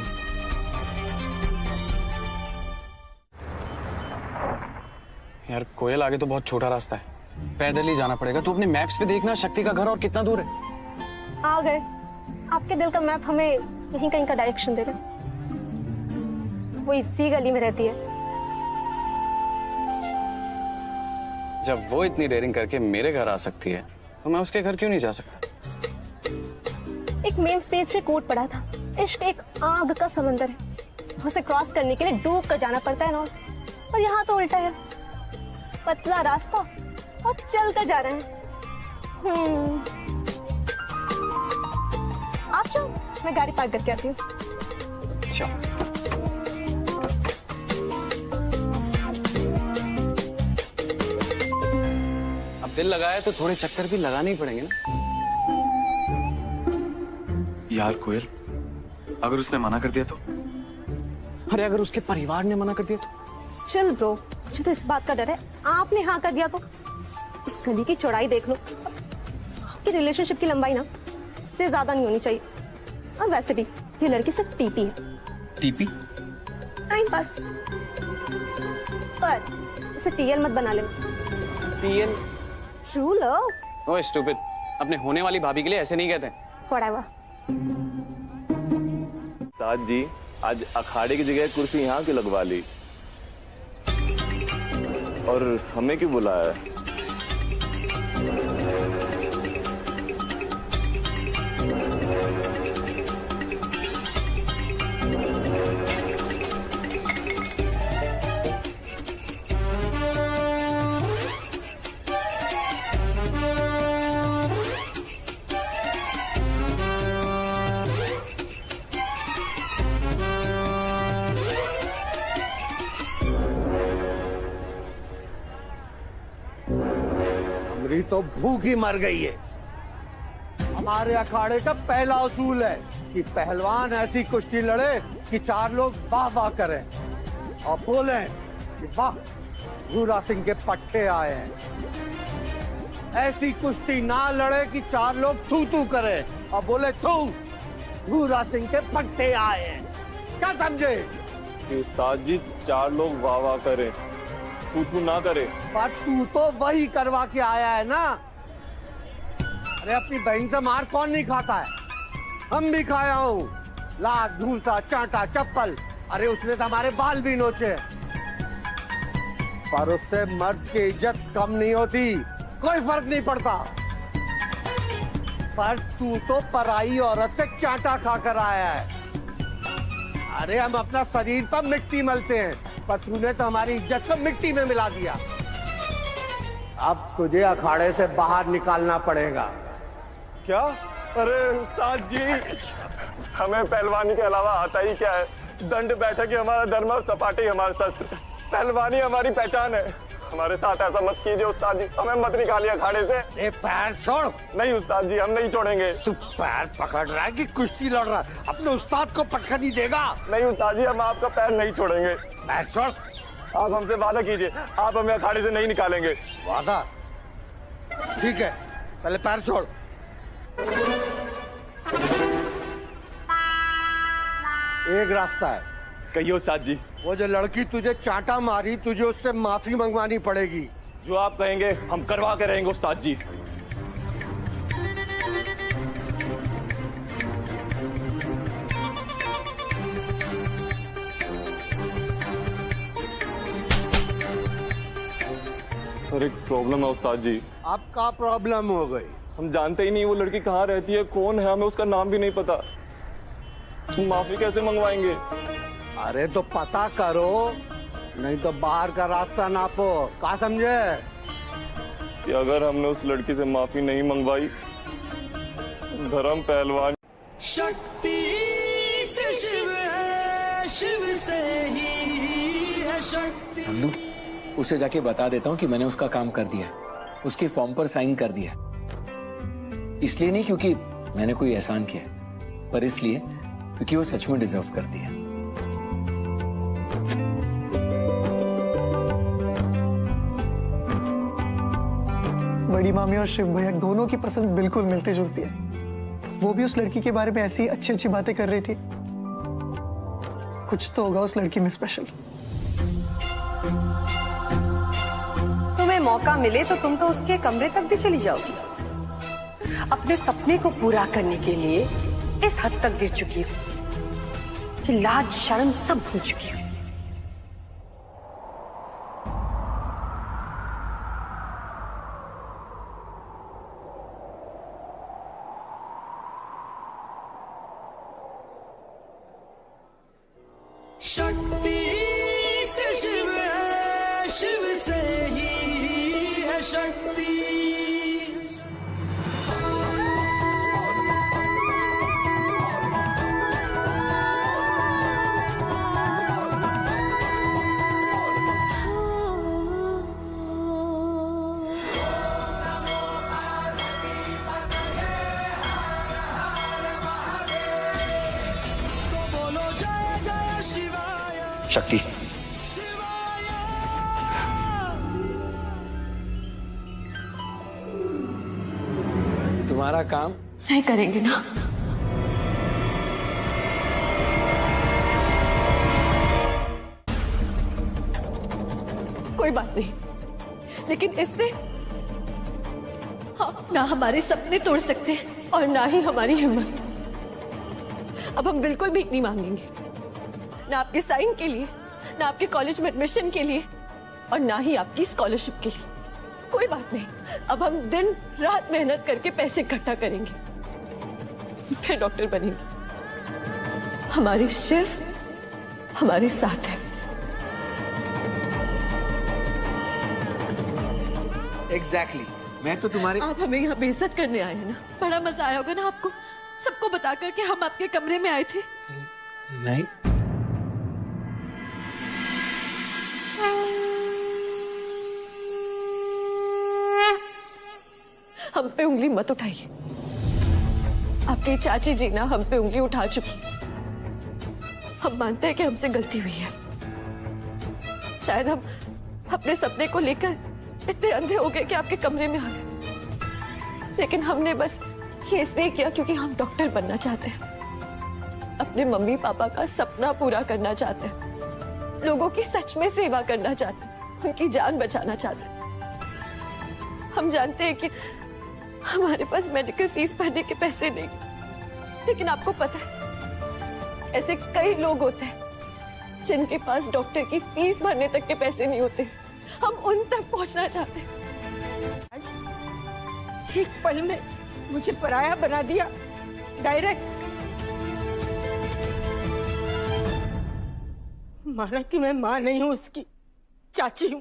यार कोयल आगे तो बहुत छोटा रास्ता है, पैदल ही जाना पड़ेगा। तू अपने मैप्स पे देखना शक्ति का घर और कितना दूर है। आ गए, आपके दिल का मैप हमें यहीं कहीं का डायरेक्शन दे रहा है, वो इसी गली में रहती है। जब वो इतनी डेयरिंग करके मेरे घर आ सकती है तो मैं उसके घर क्यों नहीं जा सकता। एक मेन स्पेस पे कोट पड़ा था, इश्क एक आग का समंदर है, उसे क्रॉस करने के लिए डूब कर जाना पड़ता है ना, और यहाँ तो उल्टा है, पतला रास्ता और चल कर जा रहे हैं। आप जाओ, मैं गाड़ी पार्क करके आती हूँ। अब दिल लगाया तो थोड़े चक्कर भी लगाने ही पड़ेंगे ना। यार कोयल, अगर उसने मना कर दिया तो? अरे अगर उसके परिवार ने मना कर दिया तो? चल ब्रो, मुझे तो इस बात का डर है, आपने हाँ कर दिया तो? इस गली की चौड़ाई देख लो, आपकी रिलेशनशिप की लंबाई ना इससे ज्यादा नहीं होनी चाहिए। और वैसे भी ये लड़की सिर्फ टीपी है। टीपी? टाइम पास, पर इसे टीएल मत बना लेना। TL? True love. Oh stupid, अपने होने वाली भाभी के लिए ऐसे नहीं कहते। व्हाटएवर। ताज जी, आज अखाड़े की जगह कुर्सी यहाँ की लगवा ली, और हमें क्यों बुलाया? तो भूखी मर गई है। हमारे अखाड़े का पहला उसूल है कि पहलवान ऐसी कुश्ती लड़े कि 4 लोग वाह वाह करें और बोले कि वाह, भूरा सिंह के पट्टे आए हैं। ऐसी कुश्ती ना लड़े कि 4 लोग थू थू करें और बोले थू, भूरा सिंह के पट्टे आए हैं। क्या समझे? उस्ताद जी, 4 लोग वाह वाह करें, तू ना करे। पर तू तो वही करवा के आया है ना। अरे अपनी बहन से मार कौन नहीं खाता है? हम भी खाया हूँ, लात, धूसा, चांटा, चप्पल। अरे उसने तो हमारे बाल भी नोचे, पर उससे मर्द की इज्जत कम नहीं होती, कोई फर्क नहीं पड़ता। पर तू तो पराई औरत से चांटा खाकर आया है। अरे हम अपना शरीर पर मिट्टी मलते हैं, पर तूने तो हमारी इज्जत को मिट्टी में मिला दिया। अब तुझे अखाड़े से बाहर निकालना पड़ेगा। क्या? अरे उस्ताद जी, हमें पहलवानी के अलावा आता ही क्या है? दंड बैठक ही हमारा धर्म और सपाटे ही हमारा शस्त्र। पहलवानी हमारी पहचान है, हमारे साथ ऐसा मत कीजिए उस्ताद जी, हमें मत निकालिए अखाड़े से। ए पैर छोड़। नहीं उस्ताद जी, हम नहीं छोड़ेंगे। तू पैर पकड़ रहा है कि कुश्ती लड़ रहा है? अपने उस्ताद को पटका नहीं देगा? नहीं उस्ताद जी, हम आपका पैर नहीं छोड़ेंगे। पैर छोड़। आप हमसे वादा कीजिए, आप हमें अखाड़े से नहीं निकालेंगे। वादा? ठीक है, पहले पैर छोड़। एक रास्ता है। कहिए उस्ताद जी। वो जो लड़की तुझे चांटा मारी, तुझे उससे माफी मंगवानी पड़ेगी। जो आप कहेंगे हम करवा के रहेंगे उस्ताद जी। सर एक प्रॉब्लम है उस्ताद जी। आपका प्रॉब्लम हो गई? हम जानते ही नहीं वो लड़की कहाँ रहती है, कौन है, हमें उसका नाम भी नहीं पता। माफी कैसे मंगवाएंगे? अरे तो पता करो, नहीं तो बाहर का रास्ता नापो। क्या समझे? कि अगर हमने उस लड़की से माफी नहीं मंगवाई, धर्म पहलवान शक्ति से शिव है, शिव से ही है शक्ति। नंदू, उसे जाके बता देता हूँ कि मैंने उसका काम कर दिया, उसके फॉर्म पर साइन कर दिया। इसलिए नहीं क्योंकि मैंने कोई एहसान किया, पर इसलिए क्योंकि वो सच में डिजर्व करती है। बड़ी मामी और शिव भैया दोनों की पसंद बिल्कुल मिलती जुलती है। वो भी उस लड़की के बारे में ऐसी अच्छी अच्छी बातें कर रही थी। कुछ तो होगा उस लड़की में स्पेशल। तुम्हें मौका मिले तो तुम तो उसके कमरे तक भी चली जाओगी। अपने सपने को पूरा करने के लिए इस हद तक गिर चुकी हूँ कि लाज शर्म सब भूल चुकी हूँ। शक्ति से शिव है, शिव से ही है शक्ति। शक्ति, तुम्हारा काम नहीं करेंगे ना? कोई बात नहीं, लेकिन इससे हम ना हमारे सपने तोड़ सकते हैं और ना ही हमारी हिम्मत। अब हम बिल्कुल भीख नहीं मांगेंगे, ना आपके साइन के लिए, ना आपके कॉलेज में एडमिशन के लिए, और ना ही आपकी स्कॉलरशिप के लिए। कोई बात नहीं, अब हम दिन रात मेहनत करके पैसे इकट्ठा करेंगे, फिर डॉक्टर बनेंगे। हमारी शिव हमारे साथ है। एग्जैक्टली, मैं तो तुम्हारे। आप हमें यहाँ बेइज्जत करने आए हैं ना? बड़ा मजा आया होगा ना आपको, सबको बता कर के हम आपके कमरे में आए थे। नहीं, हम पे उंगली मत उठाइए। आपकी चाची जी ना हम पे उंगली उठा चुकी। हम मानते हैं कि हमसे गलती हुई है। शायद हम अपने सपने को लेकर इतने अंधे हो गए कि आपके कमरे में आ गए, लेकिन हमने बस ये इसलिए किया क्योंकि हम डॉक्टर बनना चाहते हैं, अपने मम्मी पापा का सपना पूरा करना चाहते हैं, लोगों की सच में सेवा करना चाहते हैं, उनकी जान बचाना चाहते हैं। हम जानते हैं कि हमारे पास मेडिकल फीस भरने के पैसे नहीं, लेकिन आपको पता है ऐसे कई लोग होते हैं जिनके पास डॉक्टर की फीस भरने तक के पैसे नहीं होते। हम उन तक पहुंचना चाहते हैं। आज एक पल में मुझे पराया बना दिया, डायरेक्ट। माना कि मैं मां नहीं हूं, उसकी चाची हूं,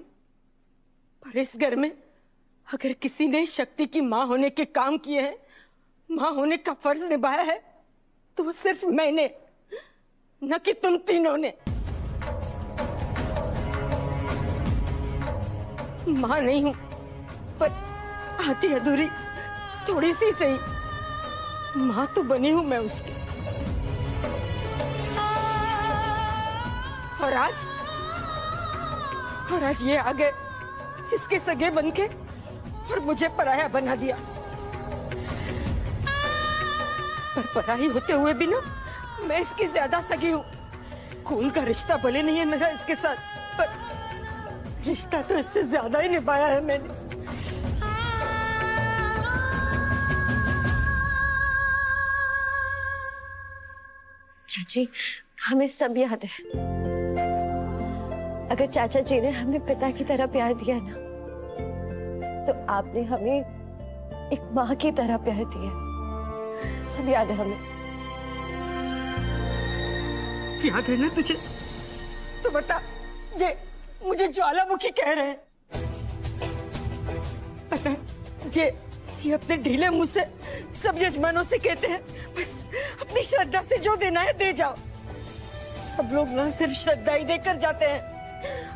पर इस घर में अगर किसी ने शक्ति की मां होने के काम किए हैं, मां होने का फर्ज निभाया है, तो वो सिर्फ मैंने, न कि तुम तीनों ने। माँ नहीं हूँ, पर आधी अधूरी थोड़ी सी सही माँ तो बनी हूँ मैं उसकी। और आज ये आ गए इसके सगे बनके और मुझे पराया बना दिया। पर पराई होते हुए भी ना मैं इसकी ज्यादा सगी हूँ। खून का रिश्ता भले नहीं है मेरा इसके साथ, पर रिश्ता तो इससे ज्यादा ही निभाया है मैंने। चाची, हमें सब याद है। अगर चाचा जी ने हमें पिता की तरह प्यार दिया ना, तो आपने हमें एक माँ की तरह प्यार दिया। सब याद है हमें। याद है ना तुझे? तो बता, ये मुझे ज्वालामुखी कह रहे हैं। पता है, ये अपने ढीले मुंह से सब यजमानों से कहते हैं बस अपनी श्रद्धा से जो देना है दे जाओ। सब लोग ना सिर्फ श्रद्धा ही देकर जाते हैं,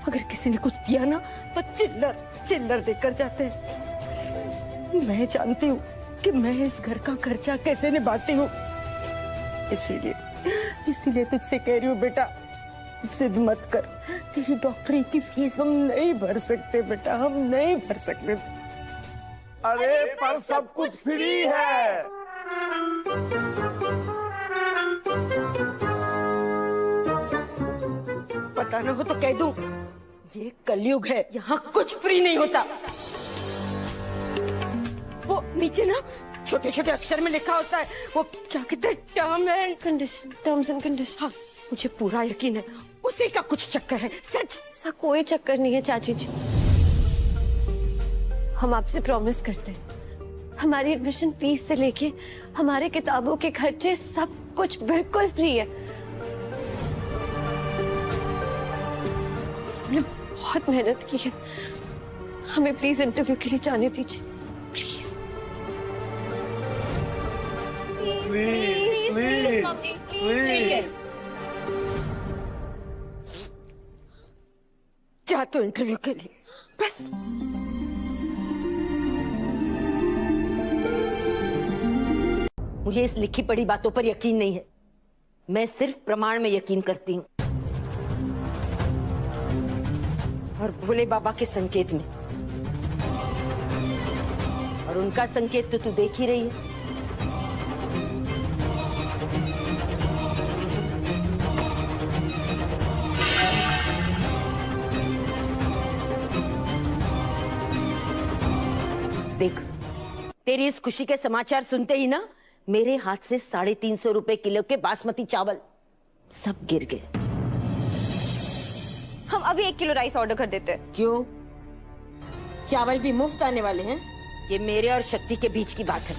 अगर किसी ने कुछ दिया ना तो चिल्लर देकर जाते हैं। मैं जानती हूँ कि मैं इस घर का खर्चा कैसे निभाती हूँ, इसीलिए तुझसे कह रही हूँ बेटा, जिद मत कर। तेरी डॉक्टरी की फीस हम नहीं भर सकते बेटा, हम नहीं भर सकते। अरे पर सब कुछ फ्री है। पता ना हो तो कह दूं, ये कलयुग है, यहाँ कुछ फ्री नहीं होता। वो नीचे ना छोटे छोटे अक्षर में लिखा होता है, वो क्या कहते हैं, टर्म्स एंड कंडीशन। हाँ, मुझे पूरा यकीन है उसी का कुछ चक्कर है। सच ऐसा कोई चक्कर नहीं है चाची जी। हम आपसे प्रॉमिस करते हैं, हमारी एडमिशन फीस से लेके हमारे किताबों के खर्चे सब कुछ बिल्कुल फ्री है। हमने बहुत मेहनत की है, हमें प्लीज इंटरव्यू के लिए जाने दीजिए, प्लीज। प्लीज जा तो इंटरव्यू के लिए, बस। मुझे इस लिखी पढ़ी बातों पर यकीन नहीं है, मैं सिर्फ प्रमाण में यकीन करती हूँ, और भोले बाबा के संकेत में। और उनका संकेत तो तू देख ही रही है। देख, तेरी इस खुशी के समाचार सुनते ही ना मेरे हाथ से 350 रुपए किलो के बासमती चावल सब गिर गए। हम अभी 1 किलो राइस ऑर्डर कर देते हैं। क्यों? चावल भी मुफ्त आने वाले हैं? ये मेरे और शक्ति के बीच की बात है।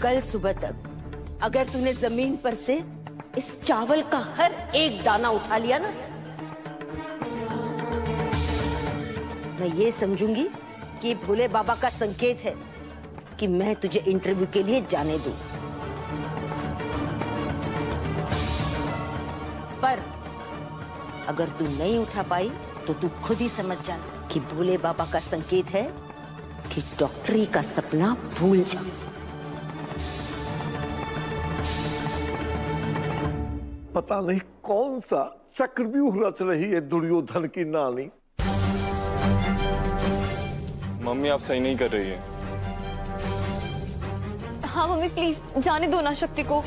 कल सुबह तक अगर तूने जमीन पर से इस चावल का हर एक दाना उठा लिया ना, मैं ये समझूंगी कि भोले बाबा का संकेत है कि मैं तुझे इंटरव्यू के लिए जाने दूं। पर अगर तू नहीं उठा पाई तो तू खुद ही समझ जाना कि भोले बाबा का संकेत है कि डॉक्टरी का सपना भूल जा। पता नहीं कौन सा चक्रव्यूह रच रही है दुर्योधन की नानी। मम्मी आप सही नहीं कर रही है। हाँ मम्मी, प्लीज जाने दो ना शक्ति को।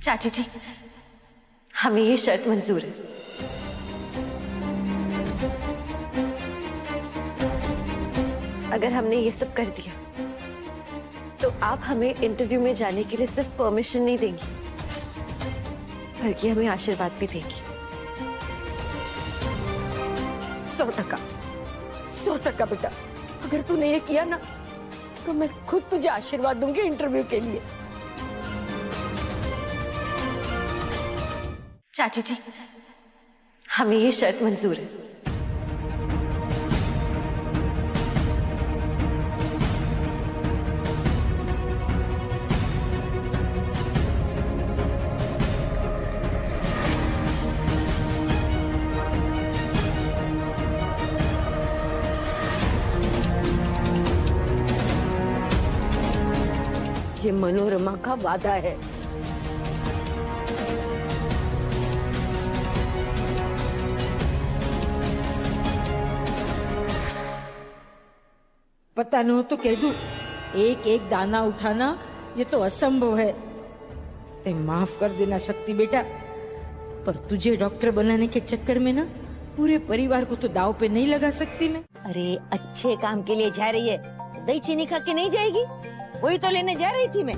चाची जी, हमें ये शर्त मंजूर है। अगर हमने ये सब कर दिया तो आप हमें इंटरव्यू में जाने के लिए सिर्फ परमिशन नहीं देंगी, बल्कि हमें आशीर्वाद भी देंगी। 100% बेटा, अगर तूने ये किया ना तो मैं खुद तुझे आशीर्वाद दूंगी इंटरव्यू के लिए। चाची जी, हमें ये शर्त मंजूर है। ये मनोरमा का वादा है। पता न हो तो कह दूं, एक एक दाना उठाना ये तो असंभव है। ते माफ कर देना शक्ति बेटा, पर तुझे डॉक्टर बनाने के चक्कर में ना पूरे परिवार को तो दाव पे नहीं लगा सकती मैं। अरे अच्छे काम के लिए जा रही है, दही चीनी खा के नहीं जाएगी? वही तो लेने जा रही थी मैं।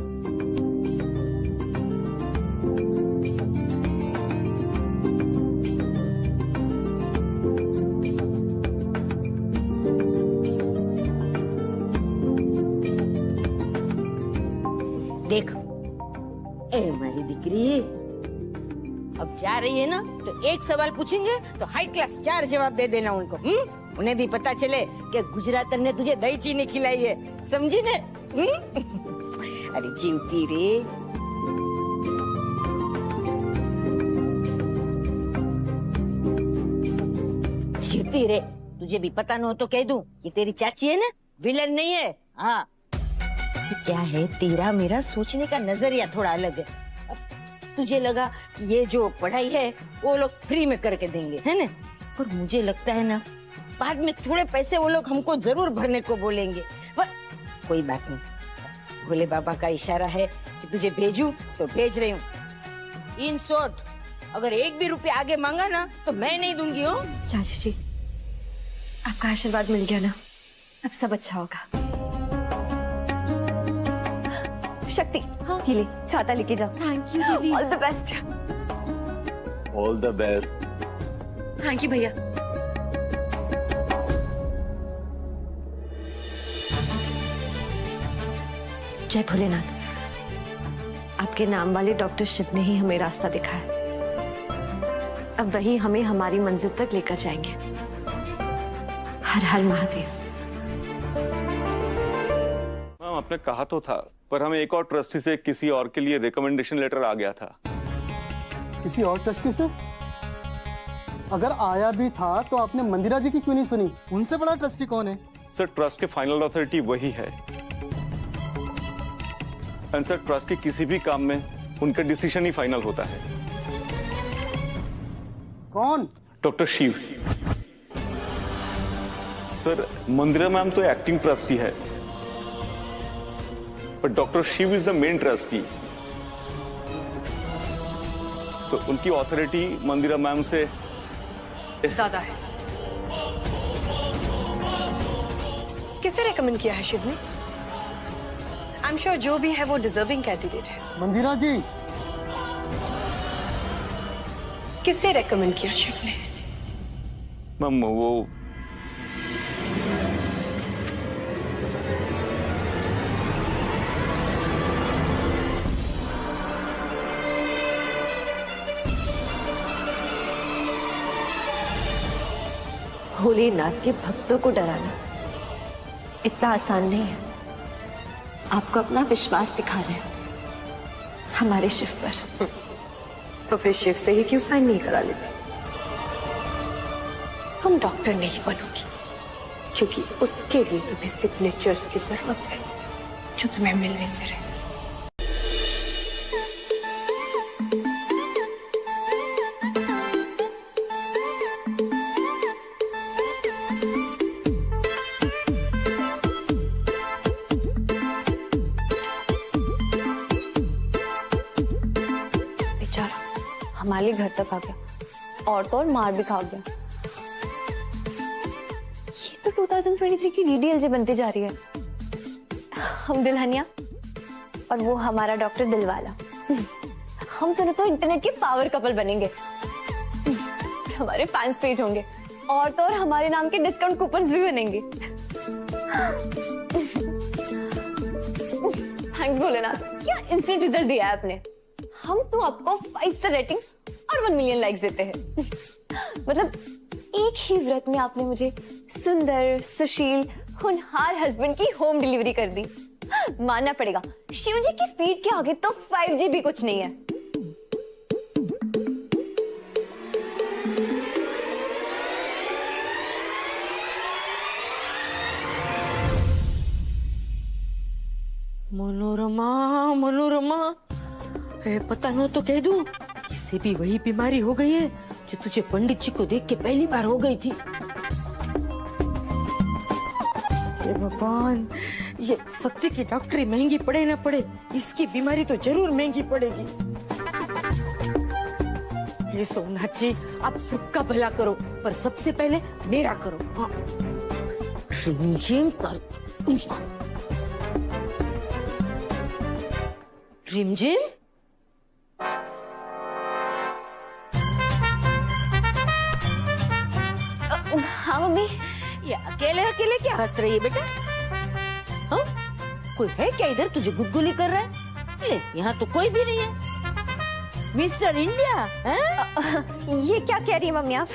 देखो ए मारी दिकरी, अब जा रही है ना तो एक सवाल पूछेंगे तो हाई क्लास 4 जवाब दे देना उनको। उन्हें भी पता चले कि गुजरातन ने तुझे दही चीनी खिलाई है, समझी ने? अरे जीवती रे। जीवती रे, तुझे भी पता न हो तो कह दूं कि तेरी चाची है ना, विलन नहीं है। हाँ क्या है, तेरा मेरा सोचने का नजरिया थोड़ा अलग है। अब तुझे लगा ये जो पढ़ाई है वो लोग फ्री में करके देंगे, है ना? पर मुझे लगता है ना बाद में थोड़े पैसे वो लोग हमको जरूर भरने को बोलेंगे। पर कोई बात नहीं, भोले बाबा का इशारा है कि तुझे भेजूं तो भेज रही हूँ। इन शॉर्ट, अगर 1 भी रुपया आगे मांगा ना तो मैं नहीं दूंगी। हो चाची जी, आपका आशीर्वाद मिल गया ना, अब सब अच्छा होगा। शक्ति, हाँ ये ले छाता लेके जाओ। थैंक यू दीदी। All the best. All the best. Thank you भैया। जय भोलेनाथ, आपके नाम वाले डॉक्टर शिव ने ही हमें रास्ता दिखाया। अब वही हमें हमारी मंजिल तक लेकर जाएंगे। हर हर महादेव। मैम आपने कहा तो था, पर हमें एक और ट्रस्टी से किसी और के लिए रिकमेंडेशन लेटर आ गया था। किसी और ट्रस्टी से? अगर आया भी था तो आपने मंदिरा जी की क्यों नहीं सुनी? उनसे बड़ा ट्रस्टी कौन है? सर ट्रस्ट के फाइनल अथॉरिटी वही है। एंड सर ट्रस्ट के किसी भी काम में उनका डिसीजन ही फाइनल होता है। कौन? Doctor Shiv. Sir Mandira ma'am तो एक्टिंग ट्रस्टी है, but doctor Shiv is the main trustee. तो उनकी ऑथोरिटी मंदिरा मैम से ज्यादा है। किसे रेकमेंड किया है शिव ने? आई एम श्योर जो भी है वो डिजर्विंग कैंडिडेट है। मंदिरा जी। किसे रेकमेंड किया शिव ने? मैम वो भोलेनाथ के भक्तों को डराना इतना आसान नहीं है। आपको अपना विश्वास दिखा रहे हैं हमारे शिव पर। तो फिर शिव से ही क्यों साइन नहीं करा लेते? तुम डॉक्टर नहीं बनोगी, क्योंकि उसके लिए तुम्हें सिग्नेचर्स की जरूरत है जो तुम्हें मिलने से रहे। हमारे घर तक आ गया और तो और मार भी खा गया। ये तो 2023 की डीडीएलजे बनती जा रही है। हम दुल्हनिया और वो हमारा डॉक्टर दिलवाला। हम दोनों तो इंटरनेट के पावर कपल बनेंगे। हमारे फैंस पेज होंगे और तो और हमारे नाम के डिस्काउंट कूपन्स भी बनेंगे। थैंक्स भोलेनाथ, क्या इंस्टेंट रिजल्ट दिया है आपने। हम तो आपको 5 स्टार रेटिंग और 1 मिलियन लाइक्स देते हैं। मतलब एक ही व्रत में आपने मुझे सुंदर, सुशील, होनहार हस्बैंड की होम डिलीवरी कर दी। मानना पड़ेगा, शिव जी की स्पीड के आगे तो 5G भी कुछ नहीं है। मनोरमा मनोरमा, पता न तो कह दूं, इससे भी वही बीमारी हो गई है जो तुझे पंडित जी को देख के पहली बार हो गई थी। भगवान, ये सत्य की डॉक्टरी महंगी पड़े ना पड़े, इसकी बीमारी तो जरूर महंगी पड़ेगी। ये सोमनाथ जी, आप सबका भला करो, पर सबसे पहले मेरा करो। हाँ। रिमझिम रिमझिम, हाँ मम्मी। ये अकेले अकेले क्या हंस रही है बेटा? हाँ? कोई है क्या इधर तुझे गुदगुली कर रहा है? ले, यहाँ तो कोई भी नहीं है। मिस्टर इंडिया, ये क्या कह रही है मम्मी आप?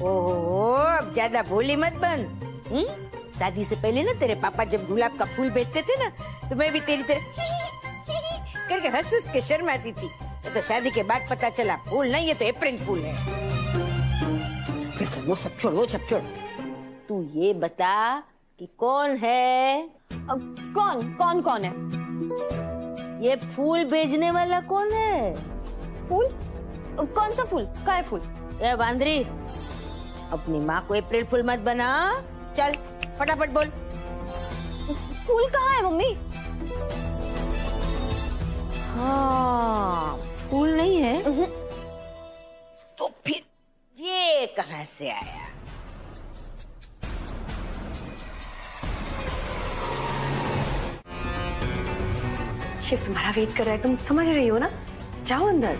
ओहो, अब ज्यादा भोली मत बन। शादी से पहले ना तेरे पापा जब गुलाब का फूल बेचते थे ना, तो मैं भी तेरी तरह करके हंस के शर्माती थी। तो शादी के बाद पता चला फूल नहीं, ये तो अप्रैल फूल है। चल वो सब छोड़, वो सब छोड़। तू ये बता कि कौन है? कौन है? ये फूल बेचने वाला कौन है? फूल? कौन सा फूल? क्या है फूल? ए बांदरी, अपनी माँ को अप्रैल फूल मत बना। चल फटाफट बोल। फूल कहाँ है मम्मी? हाँ, फूल नहीं है तो फिर ये कहाँ से आया? शिव तुम्हारा वेट कर रहा है, तुम समझ रही हो ना? जाओ अंदर।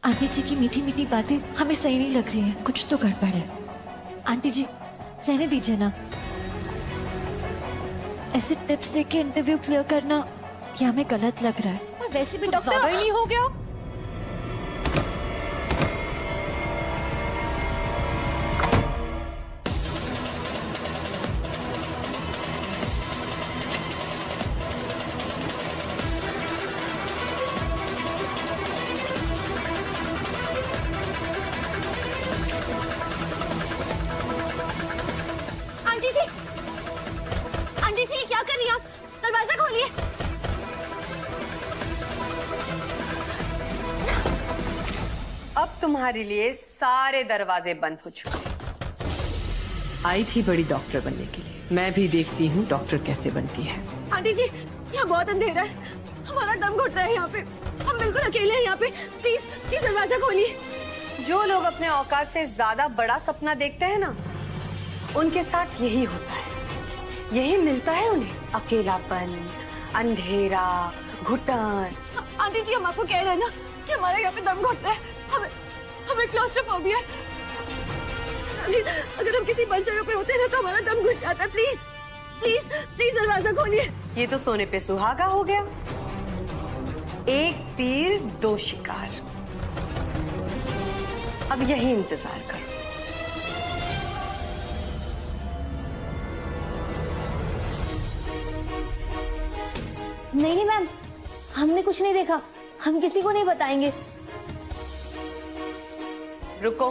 आंटी जी की मीठी मीठी बातें हमें सही नहीं लग रही है, कुछ तो गड़बड़ है। आंटी जी रहने दीजिए ना, ऐसे टिप्स देके इंटरव्यू क्लियर करना ये हमें गलत लग रहा है। और वैसे भी डॉक्टर ज्यादा ही नहीं हो गया? आंटी जी क्या कर रही हैं आप? दरवाजा खोलिए। अब तुम्हारे लिए सारे दरवाजे बंद हो चुके हैं। आई थी बड़ी डॉक्टर बनने के लिए, मैं भी देखती हूँ डॉक्टर कैसे बनती है। आंटी जी, यहाँ बहुत अंधेरा है, हमारा दम घुट रहा है यहाँ पे, हम बिल्कुल अकेले हैं यहाँ पे, प्लीज प्लीज दरवाजा खोलिए। जो लोग अपने औकात से ज्यादा बड़ा सपना देखते हैं ना, उनके साथ यही होता है, यही मिलता है उन्हें। अकेलापन, अंधेरा, घुटन। आंटी जी, हम आपको कह रहे हैं ना कि हमारे यहाँ पे दम घुट रहा है, हमें क्लॉस्ट्रोफोबिया है। अगर हम किसी बंद जगह पे होते हैं ना तो हमारा दम घुट जाता है। प्लीज प्लीज प्लीज दरवाजा खोलिए। ये तो सोने पे सुहागा हो गया, एक तीर दो शिकार। अब यही इंतजार करो। नहीं मैम, हमने कुछ नहीं देखा, हम किसी को नहीं बताएंगे। रुको,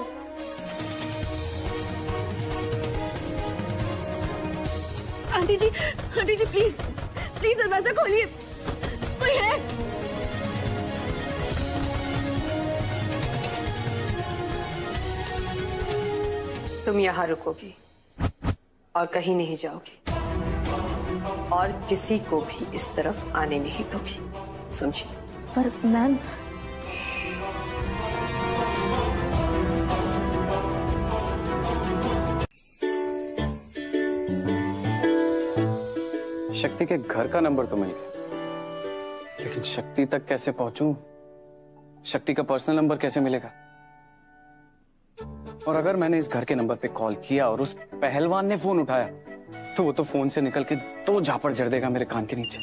आंटी जी प्लीज प्लीज दरवाजा खोलिए, कोई है? तुम यहाँ रुकोगी और कहीं नहीं जाओगी और किसी को भी इस तरफ आने नहीं दोगी, समझी? पर मैम, शक्ति के घर का नंबर तो मिल गया, लेकिन शक्ति तक कैसे पहुंचूं? शक्ति का पर्सनल नंबर कैसे मिलेगा? और अगर मैंने इस घर के नंबर पे कॉल किया और उस पहलवान ने फोन उठाया, तो वो तो फोन से निकल के दो झापड़ जड़ देगा मेरे कान के नीचे।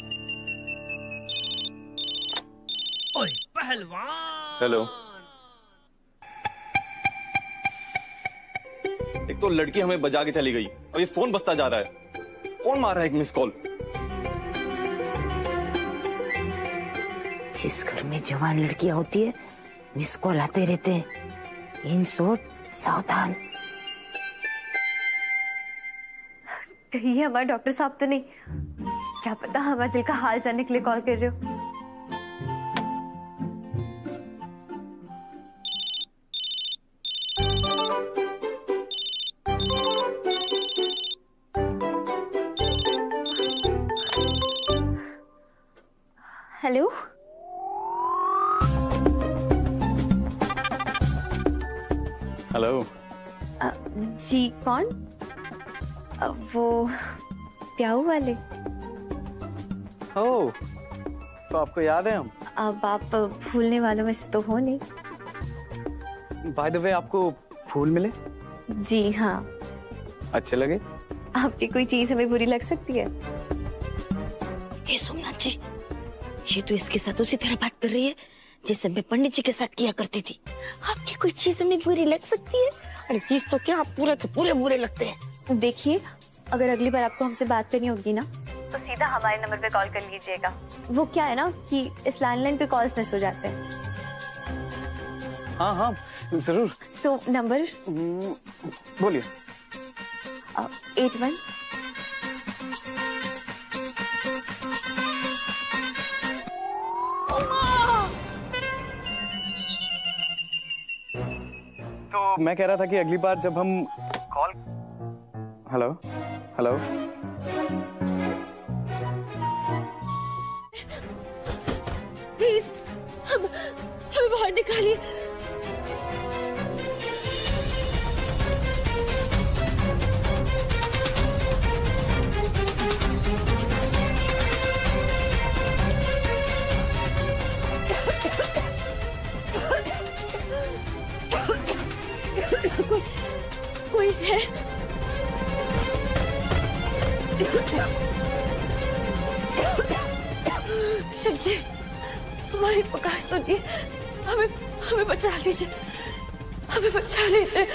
ओए पहलवान। हेलो। एक तो लड़की हमें बजा के चली गई, अब ये फोन बजता जा रहा है। कौन मार रहा है एक मिस कॉल? जिस घर में जवान लड़कियां होती है मिस कॉल आते रहते हैं। इन शॉर्ट, सावधान। कहीं ये हमारे डॉक्टर साहब तो नहीं? क्या पता हमारे दिल का हाल जानने के लिए कॉल कर रहे हो। Hello, hello. जी कौन? वो प्याऊ वाले। ओह, तो आपको याद है हम? अब आप भूलने वालों में से तो हो नहीं। बाय द वे, आपको फूल मिले? जी हाँ। अच्छे लगे? आपकी कोई चीज हमें बुरी लग सकती है? हे सोमनाथ जी, ये तो इसके साथ उसी तरह बात कर रही है जैसे मैं पंडित जी के साथ किया करती थी। आपकी कोई चीज हमें बुरी लग सकती है? अरे चीज तो क्या, आप पूरे के पूरे बुरे लगते हैं। देखिए, अगर अगली बार आपको हमसे बात करनी होगी ना तो सीधा हमारे नंबर पे कॉल कर लीजिएगा। वो क्या है ना कि इस लैंडलाइन पे कॉल्स मिस हो जाते हैं। हाँ हाँ जरूर। सो नंबर बोलिए। 81 तो मैं कह रहा था कि अगली बार जब हम कॉल। Hello hello. प्लीज हमें बाहर निकालिए। कोई है? शिव जी, हमारी पुकार सुनिए। हमें बचा लीजिए, हमें बचा लीजिए।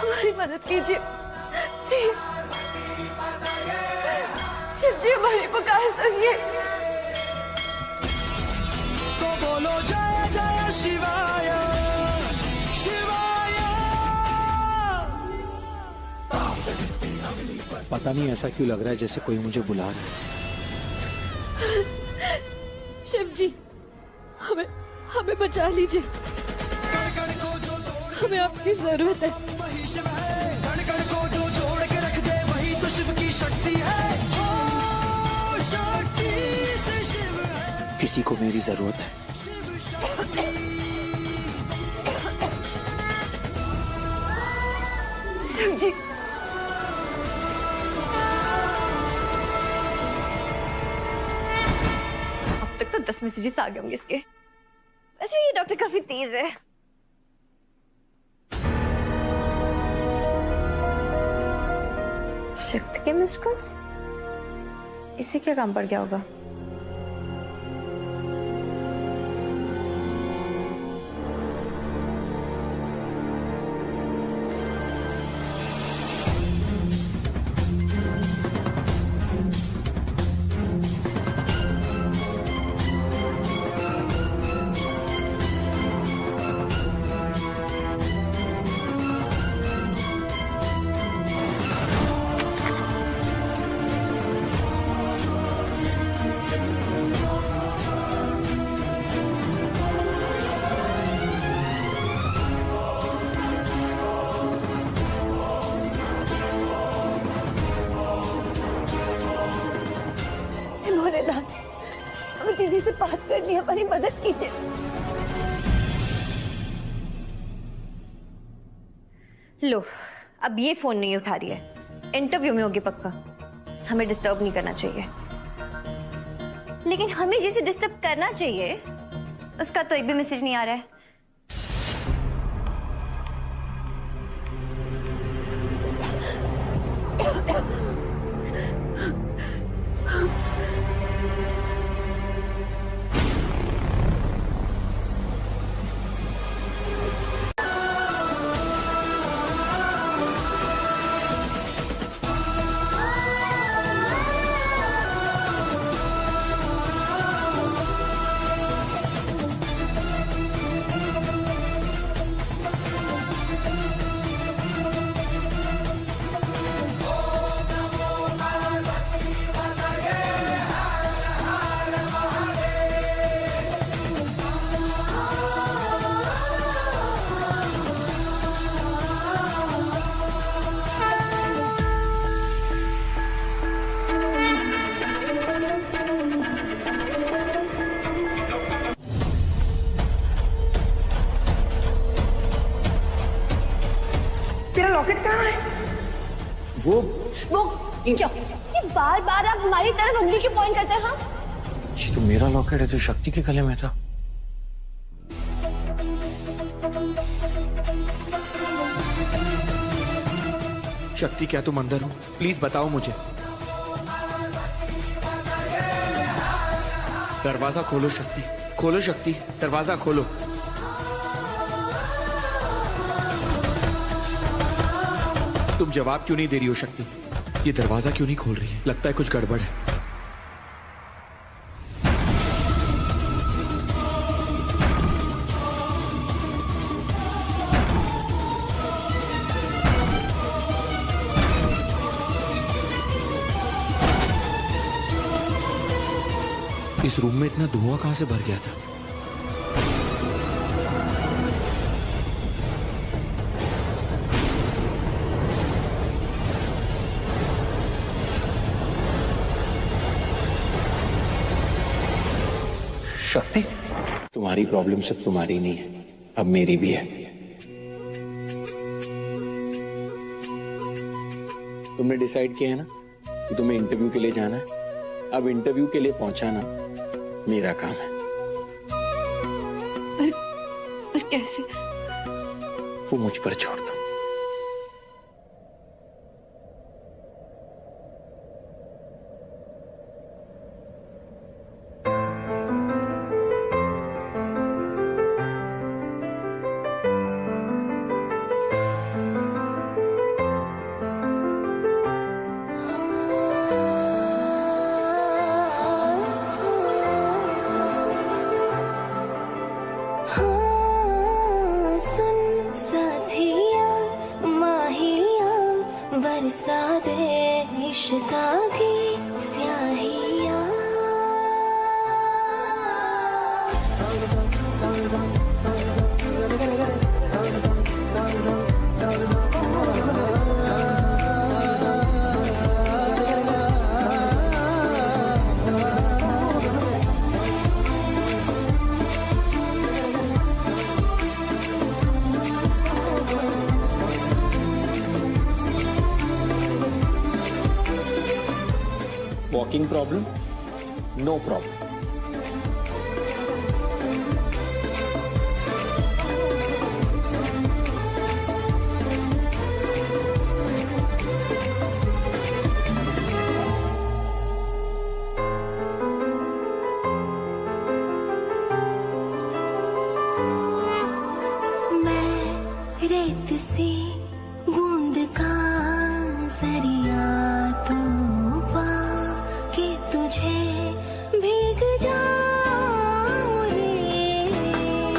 हमारी मदद कीजिए प्लीज। शिव जी, हमारी पुकार सुनिए। तो बोलो जय जय शिवाय शिवाय। पता नहीं ऐसा क्यों लग रहा है जैसे कोई मुझे बुला रहा है। शिव जी, हमें बचा लीजिए। हमें आपकी जरूरत है। कण कण को जो जोड़ के रख दे वही तो शिव की शक्ति है। ओ शक्ति से शिव है। किसी को मेरी जरूरत है। शिव जी, अब तक तो 10 मैसेजेस आ गए होंगे इसके। वैसे ये डॉक्टर काफी तेज है। शक्ति के मिस्ड कॉल्स? इससे क्या काम पड़ गया होगा? भोलेनाथ, हमें दीदी से बात करनी है, हमारी मदद कीजिए। लो, अब ये फोन नहीं उठा रही है। इंटरव्यू में होगी पक्का। हमें डिस्टर्ब नहीं करना चाहिए। लेकिन हमें जिसे डिस्टर्ब करना चाहिए उसका तो एक भी मैसेज नहीं आ रहा है। लॉकेट कहाँ है? वो क्या ये बार बार आप हमारी तरफ उंगली क्यों पॉइंट करते हैं? हाँ, ये तो मेरा लॉकेट है जो शक्ति के गले में था। शक्ति, क्या तुम अंदर हो? प्लीज बताओ मुझे। दरवाजा खोलो शक्ति, खोलो शक्ति, दरवाजा खोलो। तुम जवाब क्यों नहीं दे रही हो शक्ति? ये दरवाजा क्यों नहीं खोल रही है? लगता है कुछ गड़बड़ है। इस रूम में इतना धुआं कहां से भर गया था? शक्ति, तुम्हारी प्रॉब्लम सिर्फ तुम्हारी नहीं है, अब मेरी भी है। तुमने डिसाइड किया है ना कि तुम्हें इंटरव्यू के लिए जाना है। अब इंटरव्यू के लिए पहुंचाना मेरा काम है। पर कैसे? वो मुझ पर छोड़ दो। बरसा दे इश्क़ा की स्याहियाँ। Walking problem? No problem. मैं रेत सी बूंद का जरिया तो कि तुझे भीग जाऊं रे।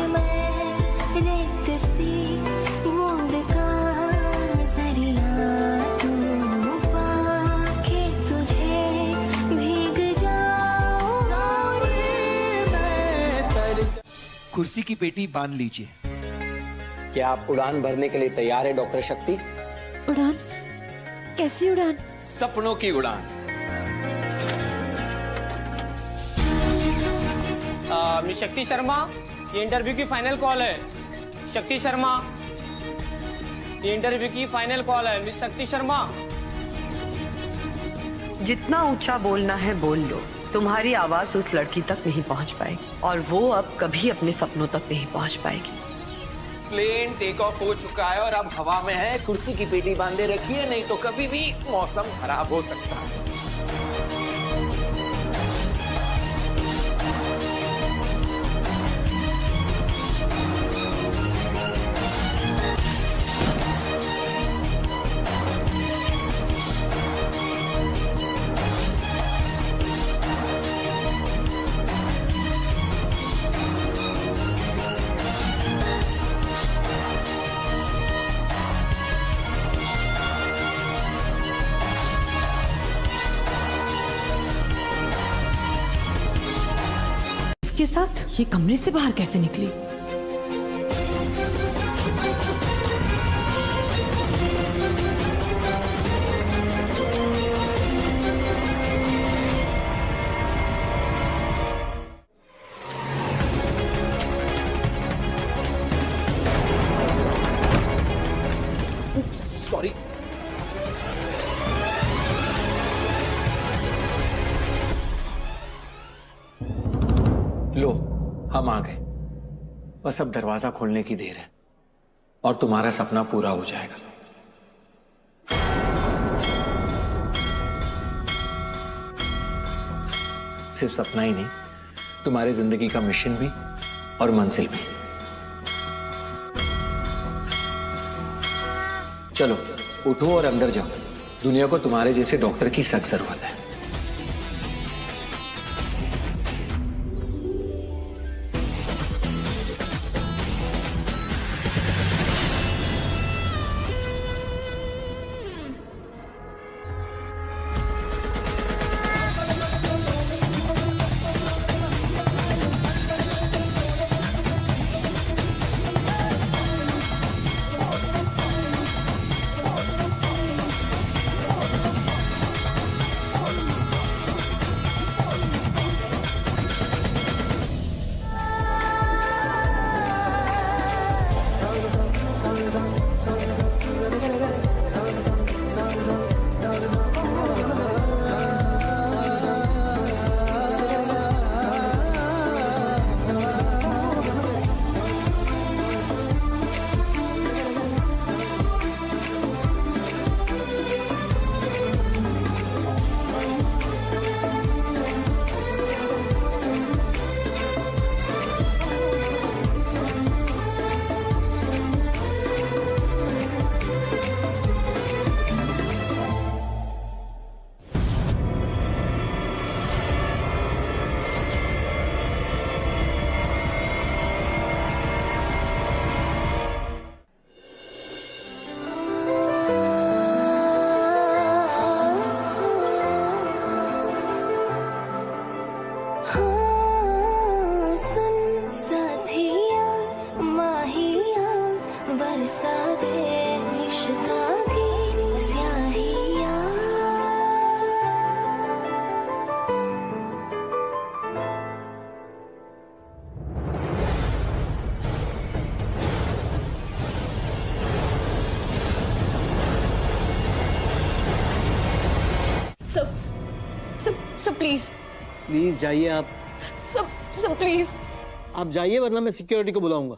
मैं रेत सी बूंद का जरिया तू पाके तुझे भीग जाऊं रे। कुर्सी की पेटी बांध लीजिए। क्या आप उड़ान भरने के लिए तैयार है डॉक्टर शक्ति? उड़ान? कैसी उड़ान? सपनों की उड़ान। मिस शक्ति शर्मा, ये इंटरव्यू की फाइनल कॉल है। शक्ति शर्मा, ये इंटरव्यू की फाइनल कॉल है। मिस शक्ति शर्मा, जितना ऊंचा बोलना है बोल लो, तुम्हारी आवाज उस लड़की तक नहीं पहुंच पाएगी और वो अब कभी अपने सपनों तक नहीं पहुंच पाएगी। प्लेन टेक ऑफ हो चुका है और अब हवा में है। कुर्सी की पेटी बांधे रखिए, नहीं तो कभी भी मौसम खराब हो सकता है। के साथ ये कमरे से बाहर कैसे निकली? हम आ गए, बस अब दरवाजा खोलने की देर है और तुम्हारा सपना पूरा हो जाएगा। सिर्फ सपना ही नहीं, तुम्हारी जिंदगी का मिशन भी और मंजिल भी। चलो उठो और अंदर जाओ, दुनिया को तुम्हारे जैसे डॉक्टर की सख्त जरूरत है। प्लीज प्लीज जाइए आप। सब प्लीज आप जाइए वरना मैं सिक्योरिटी को बुलाऊंगा।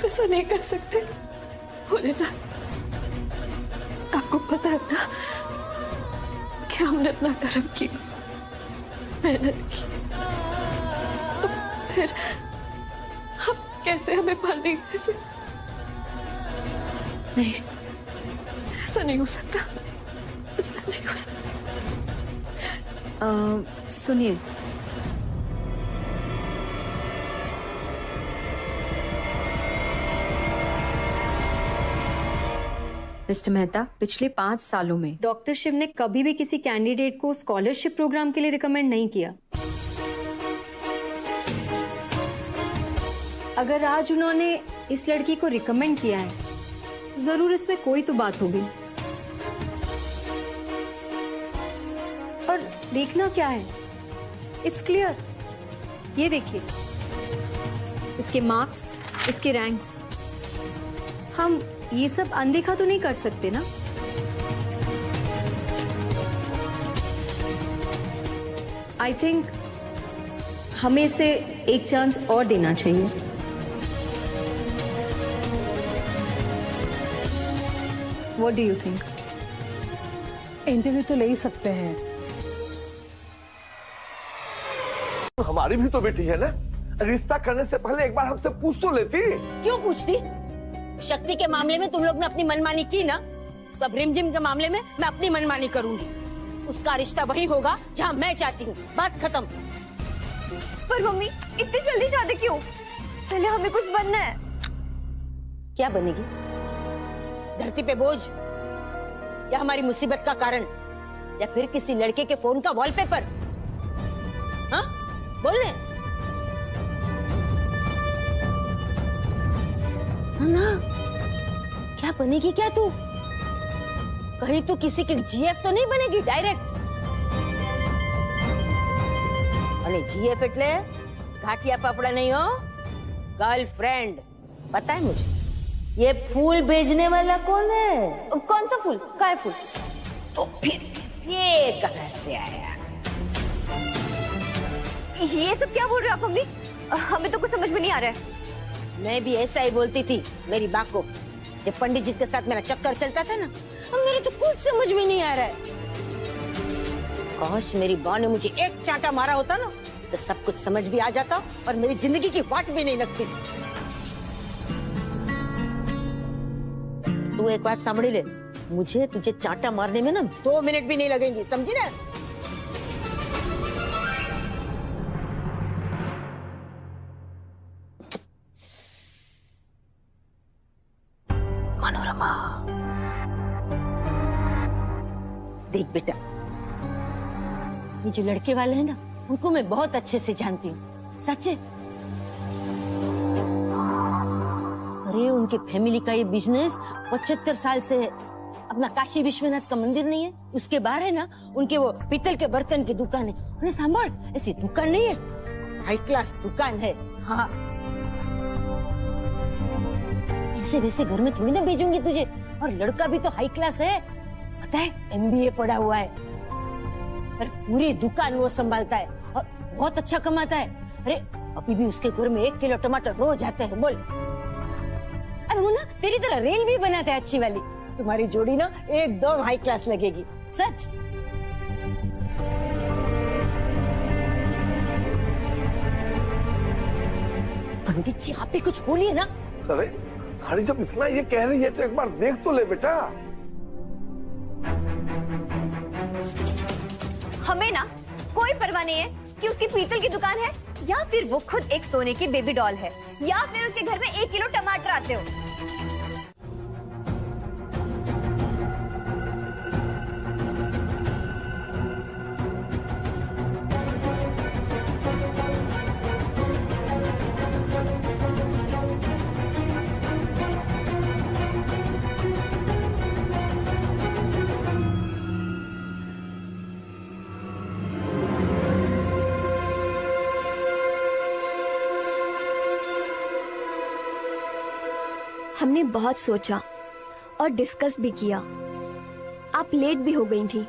ऐसा नहीं कर सकते भोलेनाथ। आपको पता है ना कि हमने अपना कर्म किया, मेहनत की, तो फिर आप कैसे हमें पाल लेंगे? नहीं, ऐसा नहीं हो सकता, ऐसा नहीं हो सकता। सुनिए, मिस्टर मेहता, पिछले 5 सालों में डॉक्टर शिव ने कभी भी किसी कैंडिडेट को स्कॉलरशिप प्रोग्राम के लिए रिकमेंड नहीं किया। अगर आज उन्होंने इस लड़की को रिकमेंड किया है, जरूर इसमें कोई तो बात होगी। और देखना क्या है, इट्स क्लियर। ये देखिए, इसके मार्क्स, इसके रैंक्स, हम ये सब अनदेखा तो नहीं कर सकते ना। आई थिंक हमें इसे एक चांस और देना चाहिए। What do you think? Interview तो ले ही सकते हैं। हमारी भी तो बेटी है ना, रिश्ता करने से पहले एक बार हमसे पूछ तो लेती। क्यों पूछती? शक्ति के मामले में तुम लोग ने अपनी मनमानी की ना, तो अब रिमझिम के मामले में मैं अपनी मनमानी करूंगी। उसका रिश्ता वही होगा जहां मैं चाहती हूँ, बात खत्म। पर मम्मी, इतनी जल्दी शादी क्यों? पहले हमें कुछ बनना है। क्या बनेगी? धरती पे बोझ या हमारी मुसीबत का कारण, या फिर किसी लड़के के फोन का वॉलपेपर? हाँ, बोल ले ना। क्या बनेगी क्या तू? कहीं तू किसी की जीएफ तो नहीं बनेगी डायरेक्ट? अरे जीएफ એટલે घाटिया पापड़ा नहीं हो, गर्लफ्रेंड। पता है मुझे ये फूल भेजने वाला कौन है? कौन सा फूल? काय फूल? तो फिर ये कहां से आया? ये सब क्या बोल रहे हो आप मम्मी? हमें तो कुछ समझ में नहीं आ रहा है। मैं भी ऐसा ही बोलती थी मेरी बात को, जब पंडित जी के साथ मेरा चक्कर चलता था ना, मेरे तो कुछ समझ में नहीं आ रहा है। काश मेरी माँ ने मुझे एक चांटा मारा होता ना, तो सब कुछ समझ भी आ जाता और मेरी जिंदगी की वाट भी नहीं लगती। तू एक बात सांभળી ले, मुझे तुझे चांटा मारने में ना 2 मिनट भी नहीं लगेंगे, समझी ना? मनोरमा, देख बेटा, ये जो लड़के वाले हैं ना, उनको मैं बहुत अच्छे से जानती हूँ, सच्चे। अरे उनके फैमिली का ये बिजनेस 75 साल से है। अपना काशी विश्वनाथ का मंदिर नहीं है, उसके बाहर है ना उनके वो पीतल के बर्तन की दुकान है। उन्हें सांभळ, ऐसी दुकान नहीं है, हाई क्लास दुकान है। हाँ, ऐसे वैसे घर में थोड़ी ना भेजूंगी तुझे। और लड़का भी तो हाई क्लास है, पता है, एमबीए पढ़ा हुआ है, और पूरी दुकान वो संभालता है और बहुत अच्छा कमाता है। अरे अभी भी उसके घर में 1 किलो टमाटर रोज आते हैं, बोल। अरे वो ना तेरी तरह रेल भी बनाता है अच्छी वाली। तुम्हारी जोड़ी ना एकदम हाई क्लास लगेगी, सच। पंडित जी आप भी कुछ बोलिए ना। अरे खाली जब इतना ये कह रही है तो एक बार देख तो ले बेटा। हमें ना कोई परवाह नहीं है कि उसकी पीतल की दुकान है या फिर वो खुद एक सोने की बेबी डॉल है या फिर उसके घर में 1 किलो टमाटर आते हो। हमने बहुत सोचा और डिस्कस भी किया। आप लेट भी हो गई थी।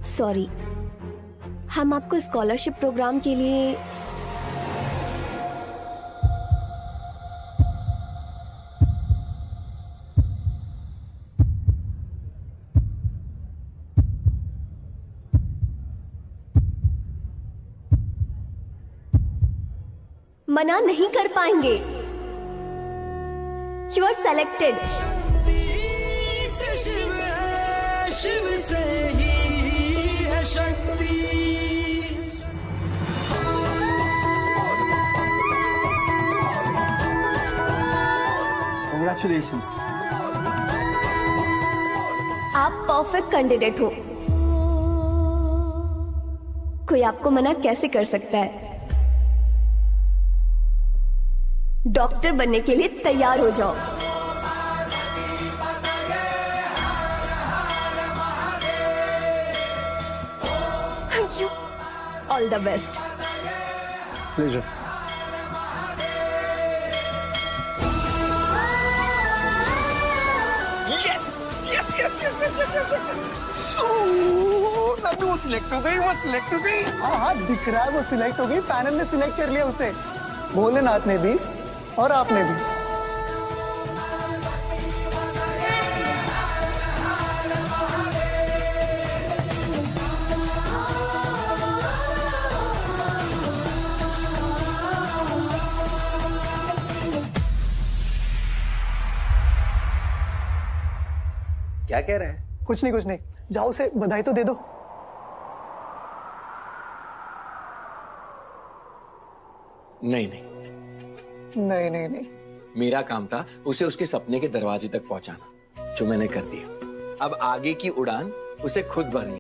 सॉरी, हम आपको स्कॉलरशिप प्रोग्राम के लिए मना नहीं कर पाएंगे। You are selected. शिव से ही है शक्ति। Congratulations. आप परफेक्ट कैंडिडेट हो। कोई आपको मना कैसे कर सकता है? डॉक्टर बनने के लिए तैयार हो जाओ। Thank you, all the best. Pleasure. Nandu वो सिलेक्ट हो गई, वो सिलेक्ट हो गई। हाँ हाँ दिख रहा है वो सिलेक्ट हो गई। पैनल ने सिलेक्ट कर लिया उसे, भोलेनाथ ने भी और आपने भी। क्या कह रहे हैं? कुछ नहीं कुछ नहीं, जाओ उसे बधाई तो दे दो। नहीं नहीं, नहीं नहीं नहीं, मेरा काम था उसे उसके सपने के दरवाजे तक पहुंचाना, जो मैंने कर दिया। अब आगे की उड़ान उसे खुद भरनी।